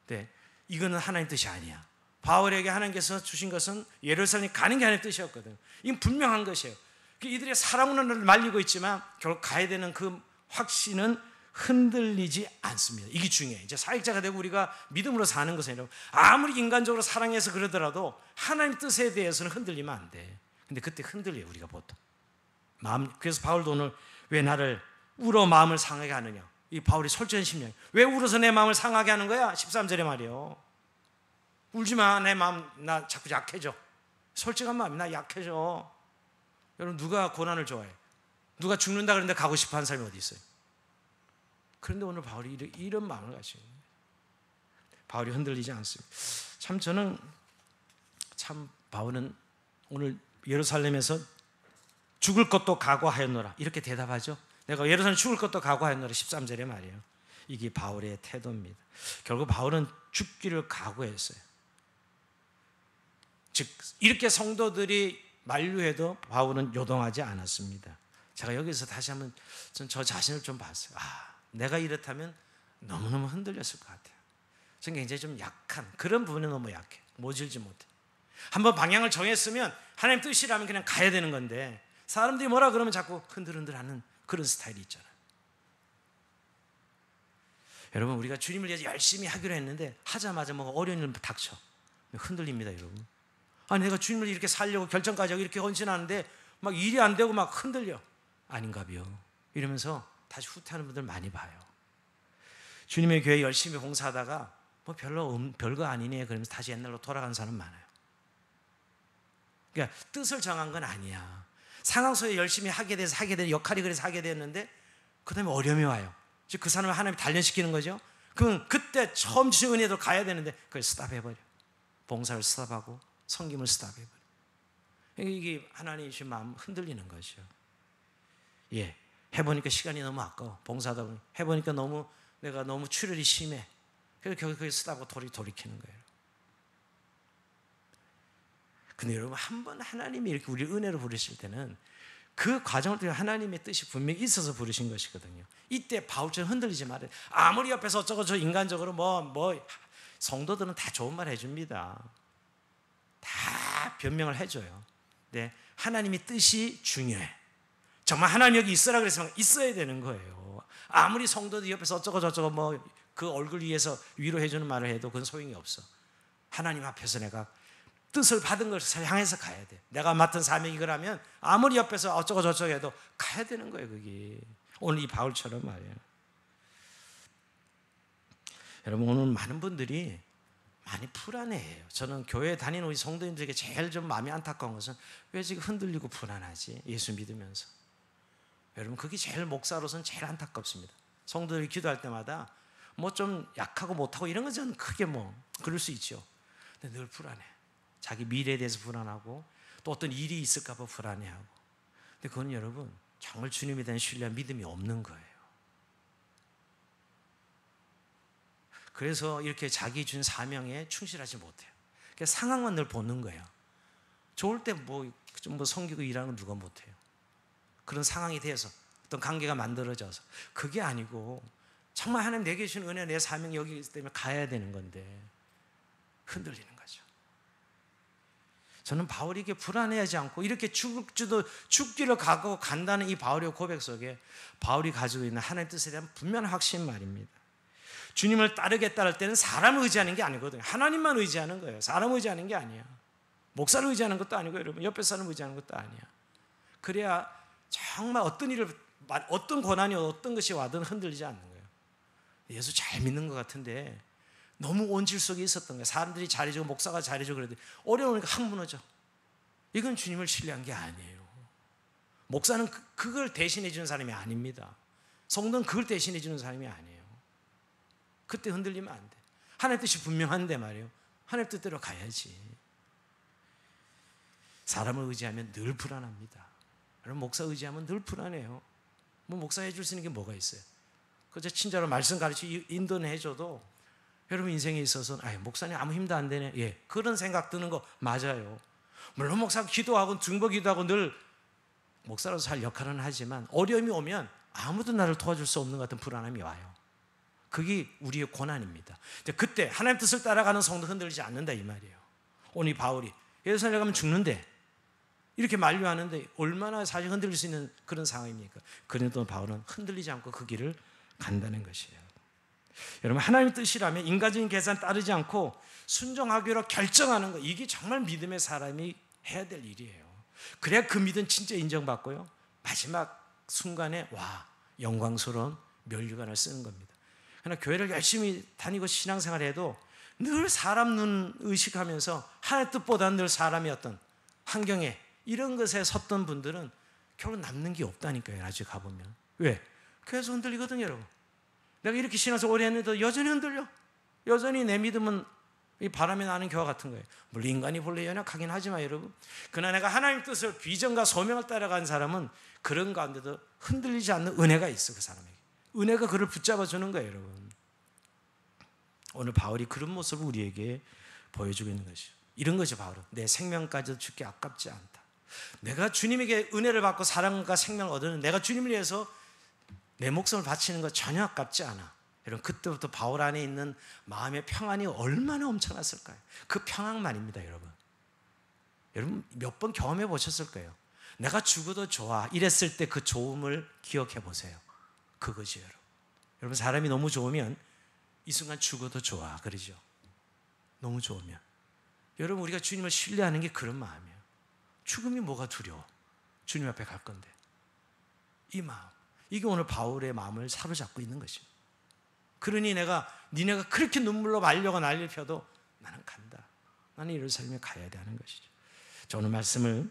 네, 이거는 하나님 뜻이 아니야. 바울에게 하나님께서 주신 것은 예루살렘에 가는 게 하나님의 뜻이었거든. 이건 분명한 것이에요. 이들의 사랑으로 나를 말리고 있지만 결국 가야 되는 그 확신은 흔들리지 않습니다. 이게 중요해요. 이제 사역자가 되고 우리가 믿음으로 사는 것은 여러분 아무리 인간적으로 사랑해서 그러더라도 하나님 뜻에 대해서는 흔들리면 안 돼. 근데 그때 흔들려요 우리가 보통. 그래서 바울도 오늘 왜 나를 울어 마음을 상하게 하느냐. 이 바울이 솔직한 심령. 왜 울어서 내 마음을 상하게 하는 거야? 13절에 말이에요. 울지 마. 내 마음 나 자꾸 약해져. 솔직한 마음이 나 약해져. 여러분 누가 고난을 좋아해? 누가 죽는다 그러는데 가고 싶어 하는 사람이 어디 있어요? 그런데 오늘 바울이 이런 마음을 가지고 바울이 흔들리지 않습니다. 참 저는 참 바울은 오늘 예루살렘에서 죽을 것도 각오하였노라 이렇게 대답하죠. 내가 예루살렘 죽을 것도 각오하였노라 13절에 말이에요. 이게 바울의 태도입니다. 결국 바울은 죽기를 각오했어요. 즉 이렇게 성도들이 만류해도 바울은 요동하지 않았습니다. 제가 여기서 다시 한번 저 자신을 좀 봤어요. 내가 이렇다면 너무너무 흔들렸을 것 같아요. 저는 굉장히 좀 약한 그런 부분에 너무 약해. 모질지 못해. 한번 방향을 정했으면 하나님 뜻이라면 그냥 가야 되는 건데 사람들이 뭐라 그러면 자꾸 흔들흔들하는 그런 스타일이 있잖아요. 여러분 우리가 주님을 위해서 열심히 하기로 했는데 하자마자 뭐가 어려운 일 닥쳐. 흔들립니다 여러분. 아니 내가 주님을 이렇게 살려고 결정까지 하고 이렇게 헌신하는데 막 일이 안 되고 막 흔들려. 아닌가비요. 이러면서 다시 후퇴하는 분들 많이 봐요. 주님의 교회 열심히 봉사하다가 뭐 별거 아니네 그러면서 다시 옛날로 돌아가는 사람 많아요. 그러니까 뜻을 정한 건 아니야. 상황 속에 열심히 하게 돼서 하게 된 역할이 그래서 하게 됐는데 그 다음에 어려움이 와요. 즉 그 사람을 하나님이 단련시키는 거죠. 그럼 그때 처음 주신 은혜도 가야 되는데 그걸 스탑해버려. 봉사를 스탑하고 섬김을 스탑해버려. 이게 하나님의 주신 마음 흔들리는 거죠. 예, 해보니까 시간이 너무 아까워. 봉사하다 보니 해보니까 내가 너무 출혈이 심해. 그래서 결국 그걸 쓰다고 돌이키는 거예요. 근데 여러분 한 번 하나님이 이렇게 우리 은혜로 부르실 때는 그 과정을 통해 하나님의 뜻이 분명히 있어서 부르신 것이거든요. 이때 바울처럼 흔들리지 말아요. 아무리 옆에서 어쩌고 저 인간적으로 뭐 성도들은 다 좋은 말 해줍니다. 다 변명을 해줘요. 근데 하나님의 뜻이 중요해. 정말 하나님 여기 있으라 그랬으면 있어야 되는 거예요. 아무리 성도들 옆에서 어쩌고 저쩌고 뭐 그 얼굴 위에서 위로해주는 말을 해도 그건 소용이 없어. 하나님 앞에서 내가 뜻을 받은 것을 향해서 가야 돼. 내가 맡은 사명이 그러면 아무리 옆에서 어쩌고 저쩌고 해도 가야 되는 거예요. 그게 오늘 이 바울처럼 말이에요. 여러분, 오늘 많은 분들이 많이 불안해해요. 저는 교회 다니는 우리 성도님들에게 제일 좀 마음이 안타까운 것은 왜 지금 흔들리고 불안하지? 예수 믿으면서. 여러분, 그게 제일 목사로서는 제일 안타깝습니다. 성도들이 기도할 때마다 뭐 좀 약하고 못하고 이런 건 저는 크게 뭐 그럴 수 있죠. 근데 늘 불안해. 자기 미래에 대해서 불안하고 또 어떤 일이 있을까 봐 불안해하고. 근데 그건 여러분 정말 주님에 대한 신뢰와 믿음이 없는 거예요. 그래서 이렇게 자기 준 사명에 충실하지 못해요. 그러니까 상황만 늘 보는 거예요. 좋을 때 좀 섬기고 일하는 건 누가 못해요. 그런 상황이 돼서 어떤 관계가 만들어져서. 그게 아니고 정말 하나님 내게 주신 은혜, 내 사명이 여기 있기 때문에 가야 되는 건데 흔들리는 거죠. 저는 바울에게 불안해하지 않고 이렇게 죽기를 각오하고 간다는 이 바울의 고백 속에 바울이 가지고 있는 하나님의 뜻에 대한 분명한 확신 말입니다. 주님을 따르겠다 할 때는 사람을 의지하는 게 아니거든요. 하나님만 의지하는 거예요. 사람을 의지하는 게 아니야. 목사를 의지하는 것도 아니고 여러분 옆에 사람 의지하는 것도 아니야. 그래야 정말 어떤 고난이 어떤 것이 와든 흔들리지 않는 거예요. 예수 잘 믿는 것 같은데 너무 온질 속에 있었던 거예요. 사람들이 잘해주고 목사가 잘해주고 그래도 어려우니까 확 무너져. 이건 주님을 신뢰한 게 아니에요. 목사는 그걸 대신해 주는 사람이 아닙니다. 성도는 그걸 대신해 주는 사람이 아니에요. 그때 흔들리면 안 돼. 하나님 뜻이 분명한데 말이에요. 하나님 뜻대로 가야지. 사람을 의지하면 늘 불안합니다. 여러분, 목사 의지하면 늘 불안해요. 뭐 목사 해줄 수 있는 게 뭐가 있어요? 그저 친절한 말씀 가르쳐 인도는 해줘도 여러분 인생에 있어서 목사님 아무 힘도 안 되네. 예, 그런 생각 드는 거 맞아요. 물론 목사가 기도하고 중보 기도하고 늘 목사로서 할 역할은 하지만 어려움이 오면 아무도 나를 도와줄 수 없는 것 같은 불안함이 와요. 그게 우리의 고난입니다. 그때 하나님 뜻을 따라가는 성도 흔들리지 않는다 이 말이에요. 오늘 이 바울이 예루살렘 가면 죽는데 이렇게 만류하는데 얼마나 사실 흔들릴 수 있는 그런 상황입니까? 그래도 바울은 흔들리지 않고 그 길을 간다는 것이에요. 여러분, 하나님의 뜻이라면 인간적인 계산 따르지 않고 순종하기로 결정하는 거, 이게 정말 믿음의 사람이 해야 될 일이에요. 그래야 그 믿음 진짜 인정받고요, 마지막 순간에 영광스러운 멸류관을 쓰는 겁니다. 그러나 교회를 열심히 다니고 신앙생활을 해도 늘 사람 눈 의식하면서 하나님 뜻보다는 늘 사람의 어떤 환경에 이런 것에 섰던 분들은 결국 남는 게 없다니까요. 나중에 가보면. 왜? 교회에서 흔들리거든요. 여러분, 내가 이렇게 신앙생활 오래 했는데 여전히 흔들려. 여전히 내 믿음은 이 바람에 나는 겨와 같은 거예요. 물론 인간이 본래 연약하긴 하지만 여러분, 그러나 내가 하나님 뜻을 비전과 소명을 따라간 사람은 그런 가운데도 흔들리지 않는 은혜가 있어. 그 사람에게 은혜가 그를 붙잡아 주는 거예요. 여러분, 오늘 바울이 그런 모습을 우리에게 보여주고 있는 것이죠. 이런 거죠. 바울은 내 생명까지도 죽기 아깝지 않다. 내가 주님에게 은혜를 받고 사랑과 생명을 얻는, 내가 주님을 위해서 내 목숨을 바치는 것 전혀 아깝지 않아. 여러분, 그때부터 바울 안에 있는 마음의 평안이 얼마나 엄청났을까요? 그 평안만입니다. 여러분 몇 번 경험해 보셨을 거예요. 내가 죽어도 좋아 이랬을 때 그 좋음을 기억해 보세요. 그거지. 여러분 사람이 너무 좋으면 이 순간 죽어도 좋아 그러죠. 너무 좋으면. 여러분, 우리가 주님을 신뢰하는 게 그런 마음이에요. 죽음이 뭐가 두려워. 주님 앞에 갈 건데. 이 마음, 이게 오늘 바울의 마음을 사로잡고 있는 것입니다. 그러니 니네가 그렇게 눈물로 말려고 난리를 펴도 나는 간다. 나는 예루살렘에 가야 돼 하는 것이죠. 저 오늘 말씀을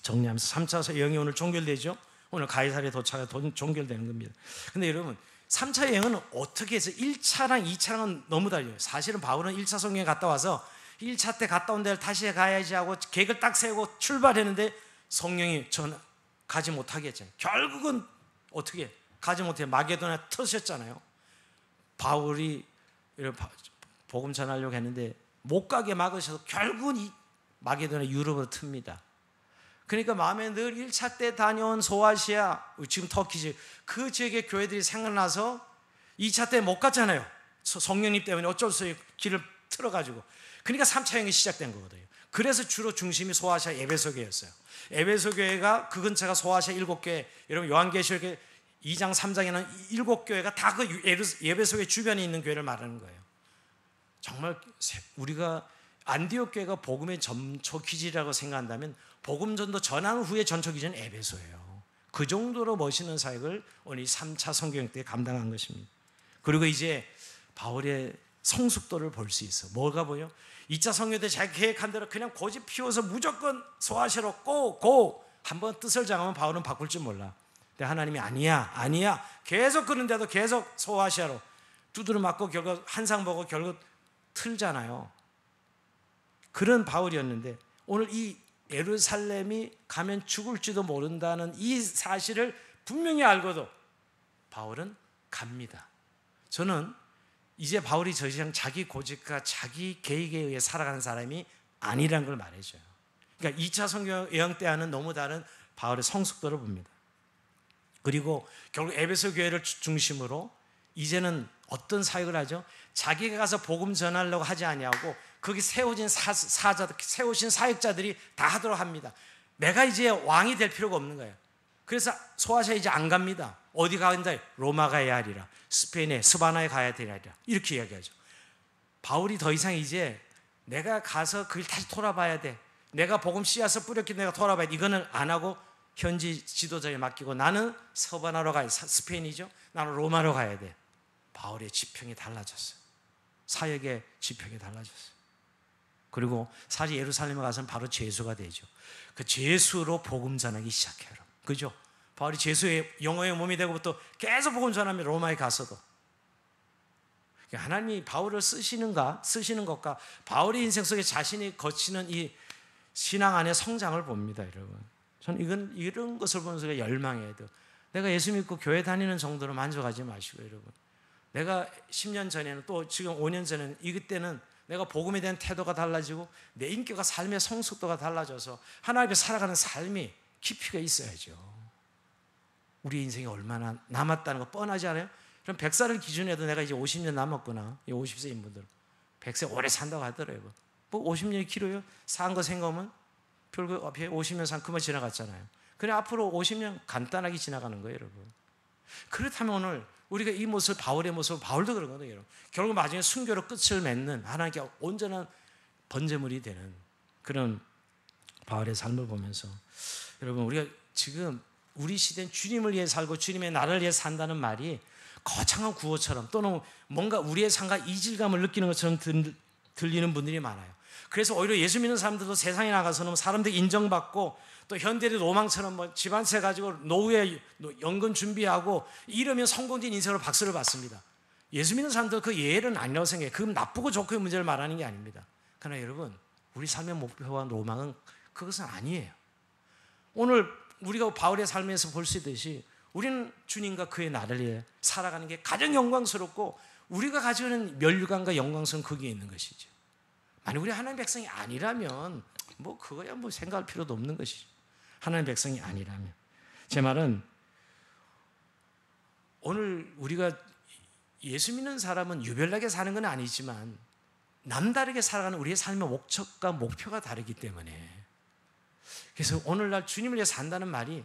정리하면서 3차 여행이 오늘 종결되죠. 오늘 가이사랴에 도착해 종결되는 겁니다. 근데 여러분, 3차 여행은 어떻게 해서 1차랑 2차랑은 너무 달라요. 사실은 바울은 1차 성경에 갔다 와서 1차 때 갔다 온 데를 다시 가야지 하고 계획을 딱 세우고 출발했는데 성령이 전 가지 못하게 했잖아요. 결국은 어떻게 가지 못해 마게도냐 터졌잖아요. 바울이 복음 전하려고 했는데 못 가게 막으셔서 결국은 이 마게도냐 유럽으로 틉니다. 그러니까 마음에 늘 1차 때 다녀온 소아시아, 지금 터키지, 그 지역의 교회들이 생각나서 2차 때 못 갔잖아요. 성령님 때문에 어쩔 수 없이 길을 틀어가지고, 그러니까 3차 행이 시작된 거거든요. 그래서 주로 중심이 소아시아 에베소 교회였어요. 에베소 교회가 그 근처가 소아시아 7교회, 여러분 요한계시록 2장 3장에는 7교회가 다 그 에베소 교회 주변에 있는 교회를 말하는 거예요. 정말 우리가 안디옥 교회가 복음의 전초 기지라고 생각한다면 복음 전도 전한 후의 전초 기지는 에베소예요. 그 정도로 멋있는 사역을 오늘 3차 성경 때 감당한 것입니다. 그리고 이제 바울의 성숙도를 볼 수 있어. 뭐가 보여? 2차 성경 때 자기 계획한 대로 그냥 고집 피워서 무조건 소아시아로 고 한번 뜻을 정하면 바울은 바꿀 줄 몰라. 근데 하나님이 아니야 계속 그런데도 계속 소아시아로 두드려 맞고 결국 한상 보고 결국 틀잖아요. 그런 바울이었는데 오늘 이 예루살렘이 가면 죽을지도 모른다는 이 사실을 분명히 알고도 바울은 갑니다. 저는 이제 바울이 더 이상 자기 고집과 자기 계획에 의해 살아가는 사람이 아니라는 걸 말해줘요. 그러니까 2차 성경 여행 때와는 너무 다른 바울의 성숙도를 봅니다. 그리고 결국 에베소 교회를 중심으로 이제는 어떤 사역을 하죠? 자기가 가서 복음 전하려고 하지 아니하고 거기 세우신 세우신 사역자들이 다 하도록 합니다. 내가 이제 왕이 될 필요가 없는 거예요. 그래서 소아시아 이제 안 갑니다. 어디 가는다? 로마 가야 하리라. 스페인에 스바나에 가야 되리라. 이렇게 이야기하죠. 바울이 더 이상 이제 내가 가서 그걸 다시 돌아봐야 돼. 내가 복음 씨앗을 뿌렸기 내가 돌아봐야 돼. 이거는 안 하고 현지 지도자에 맡기고 나는 스바나로 가야 돼. 스페인이죠. 나는 로마로 가야 돼. 바울의 지평이 달라졌어요. 사역의 지평이 달라졌어요. 그리고 사실 예루살렘에 가서는 바로 제수가 되죠. 그 제수로 복음 전하기 시작해요. 그죠? 바울이 제수의 영어의 몸이 되고부터 계속 복음 전하며 로마에 가서도 하나님이 바울을 쓰시는 것과 바울의 인생 속에 자신이 거치는 이 신앙 안의 성장을 봅니다, 여러분. 저는 이런 것을 보면서 열망해야 돼요. 내가 예수 믿고 교회 다니는 정도로 만족하지 마시고, 여러분. 내가 10년 전에는 또 지금 5년 전에는 이때는 내가 복음에 대한 태도가 달라지고 내 인격과 삶의 성숙도가 달라져서 하나님께 살아가는 삶이 깊이가 있어야죠. 우리 인생이 얼마나 남았다는 거 뻔하지 않아요? 그럼 100살을 기준으로 내가 이제 50년 남았구나. 50세인 분들 100세 오래 산다고 하더라고요. 뭐 50년이 길어요? 산 거 생각하면 별거 앞에 50년 산 그만 지나갔잖아요. 그래 앞으로 50년 간단하게 지나가는 거예요, 여러분. 그렇다면 오늘 우리가 이 모습, 바울의 모습, 바울도 그런 거예요, 여러분. 결국 나중에 순교로 끝을 맺는 하나님께 온전한 번제물이 되는 그런 바울의 삶을 보면서 여러분, 우리가 지금 우리 시대는 주님을 위해 살고 주님의 나라를 위해 산다는 말이 거창한 구호처럼 또는 뭔가 우리의 삶과 이질감을 느끼는 것처럼 들리는 분들이 많아요. 그래서 오히려 예수 믿는 사람들도 세상에 나가서는 사람들이 인정받고 또 현대의 로망처럼 뭐 집안세 가지고 노후에 연금 준비하고 이러면 성공적인 인생으로 박수를 받습니다. 예수 믿는 사람들 그 예는 아니라고 생각해요. 그건 나쁘고 좋고의 문제를 말하는 게 아닙니다. 그러나 여러분, 우리 삶의 목표와 로망은 그것은 아니에요. 오늘 우리가 바울의 삶에서 볼 수 있듯이 우리는 주님과 그의 나를 위해 살아가는 게 가장 영광스럽고 우리가 가지고 있는 면류관과 영광성은 거기에 있는 것이죠. 만약 우리 하나님의 백성이 아니라면 뭐 그거야 뭐 생각할 필요도 없는 것이죠. 하나님의 백성이 아니라면. 제 말은 오늘 우리가 예수 믿는 사람은 유별나게 사는 건 아니지만 남다르게 살아가는 우리의 삶의 목적과 목표가 다르기 때문에 그래서 오늘날 주님을 위해 산다는 말이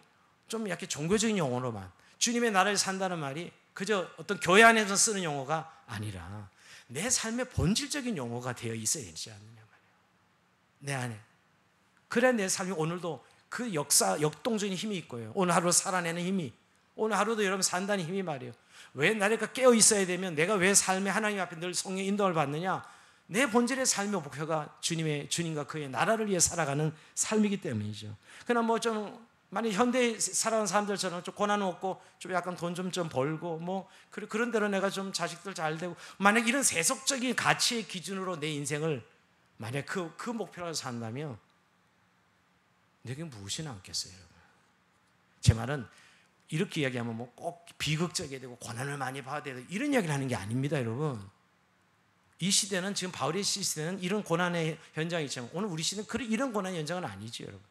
좀 약간 종교적인 용어로만 주님의 나라를 산다는 말이 그저 어떤 교회 안에서 쓰는 용어가 아니라 내 삶의 본질적인 용어가 되어 있어야 되지 않느냐 말이에요. 내 안에. 그래야 내 삶이 오늘도 그 역동적인 힘이 있고요. 오늘 하루 살아내는 힘이, 오늘 하루도 여러분 산다는 힘이 말이에요. 왜 나를 깨어 있어야 되면 내가 왜 삶에 하나님 앞에 늘 성령 인도를 받느냐? 내 본질의 삶의 목표가 주님과 그의 나라를 위해 살아가는 삶이기 때문이죠. 그러나 뭐 좀 만약 현대에 살아가는 사람들처럼 좀 고난 없고 좀 약간 돈 좀 벌고 뭐 그런 대로 내가 좀 자식들 잘 되고 만약 이런 세속적인 가치의 기준으로 내 인생을 만약 그 목표로 산다면 내게 무엇이 남겠어요, 여러분? 제 말은 이렇게 이야기하면 뭐 꼭 비극적이 되고 고난을 많이 받아야 되고 이런 이야기를 하는 게 아닙니다, 여러분. 이 시대는 지금 바울의 시대는 이런 고난의 현장이 있지만 오늘 우리 시대는 이런 고난의 현장은 아니죠, 여러분.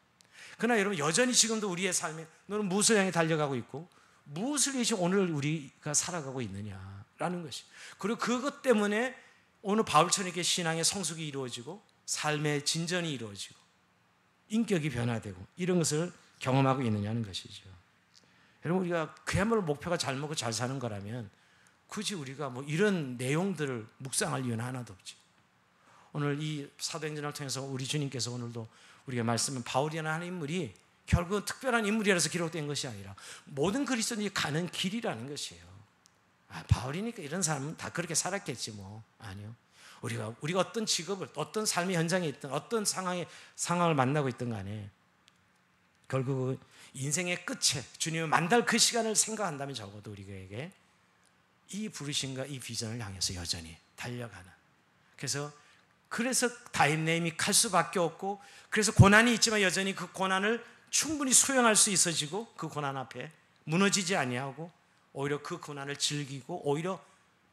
그러나 여러분 여전히 지금도 우리의 삶에 너는 무엇을 향해 달려가고 있고 무엇을 위해 오늘 우리가 살아가고 있느냐라는 라는 것이. 그리고 그것 때문에 오늘 바울처럼 이렇게 신앙의 성숙이 이루어지고 삶의 진전이 이루어지고 인격이 변화되고 이런 것을 경험하고 있느냐는 것이죠. 여러분, 우리가 그야말로 목표가 잘 먹고 잘 사는 거라면 굳이 우리가 뭐 이런 내용들을 묵상할 이유는 하나도 없지. 오늘 이 사도행전을 통해서 우리 주님께서 오늘도 우리가 말씀은 바울이라는 한 인물이 결국은 특별한 인물이라서 기록된 것이 아니라 모든 그리스도인이 가는 길이라는 것이에요. 바울이니까 이런 사람은 다 그렇게 살았겠지 뭐. 아니요. 우리가 어떤 직업을, 어떤 삶의 현장에 있든 어떤 상황을 만나고 있든 간에 결국 인생의 끝에 주님을 만날 그 시간을 생각한다면 적어도 우리에게 이 부르심과 이 비전을 향해서 여전히 달려가는. 그래서 다임내임이 칼 수밖에 없고, 그래서 고난이 있지만 여전히 그 고난을 충분히 수용할 수 있어지고, 그 고난 앞에 무너지지 아니하고 오히려 그 고난을 즐기고 오히려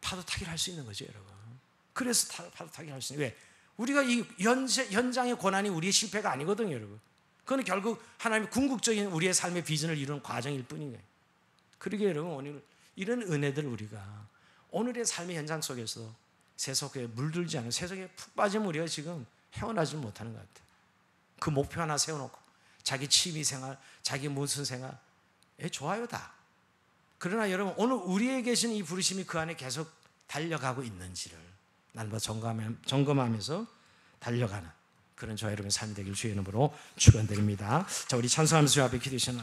파도 타기를 할 수 있는 거죠, 여러분. 그래서 파도 타기를 할 수 있는. 왜? 우리가 이 현장의 고난이 우리의 실패가 아니거든요, 여러분. 그건 결국 하나님의 궁극적인 우리의 삶의 비전을 이루는 과정일 뿐인 거예요. 그러게 여러분, 오늘 이런 은혜들 우리가 오늘의 삶의 현장 속에서 세속에 물들지 않은, 세속에 푹 빠지면 우리가 지금 헤어나지 못하는 것 같아요. 그 목표 하나 세워놓고 자기 취미생활, 자기 무슨 생활, 좋아요 다. 그러나 여러분, 오늘 우리에게 계신 이 부르심이 그 안에 계속 달려가고 있는지를 날마다 점검하면서 달려가는 그런 저와 여러분의 삶이 되길 주의 이름으로 축원드립니다. 자, 우리 찬송하면서 주 앞에 기도하시는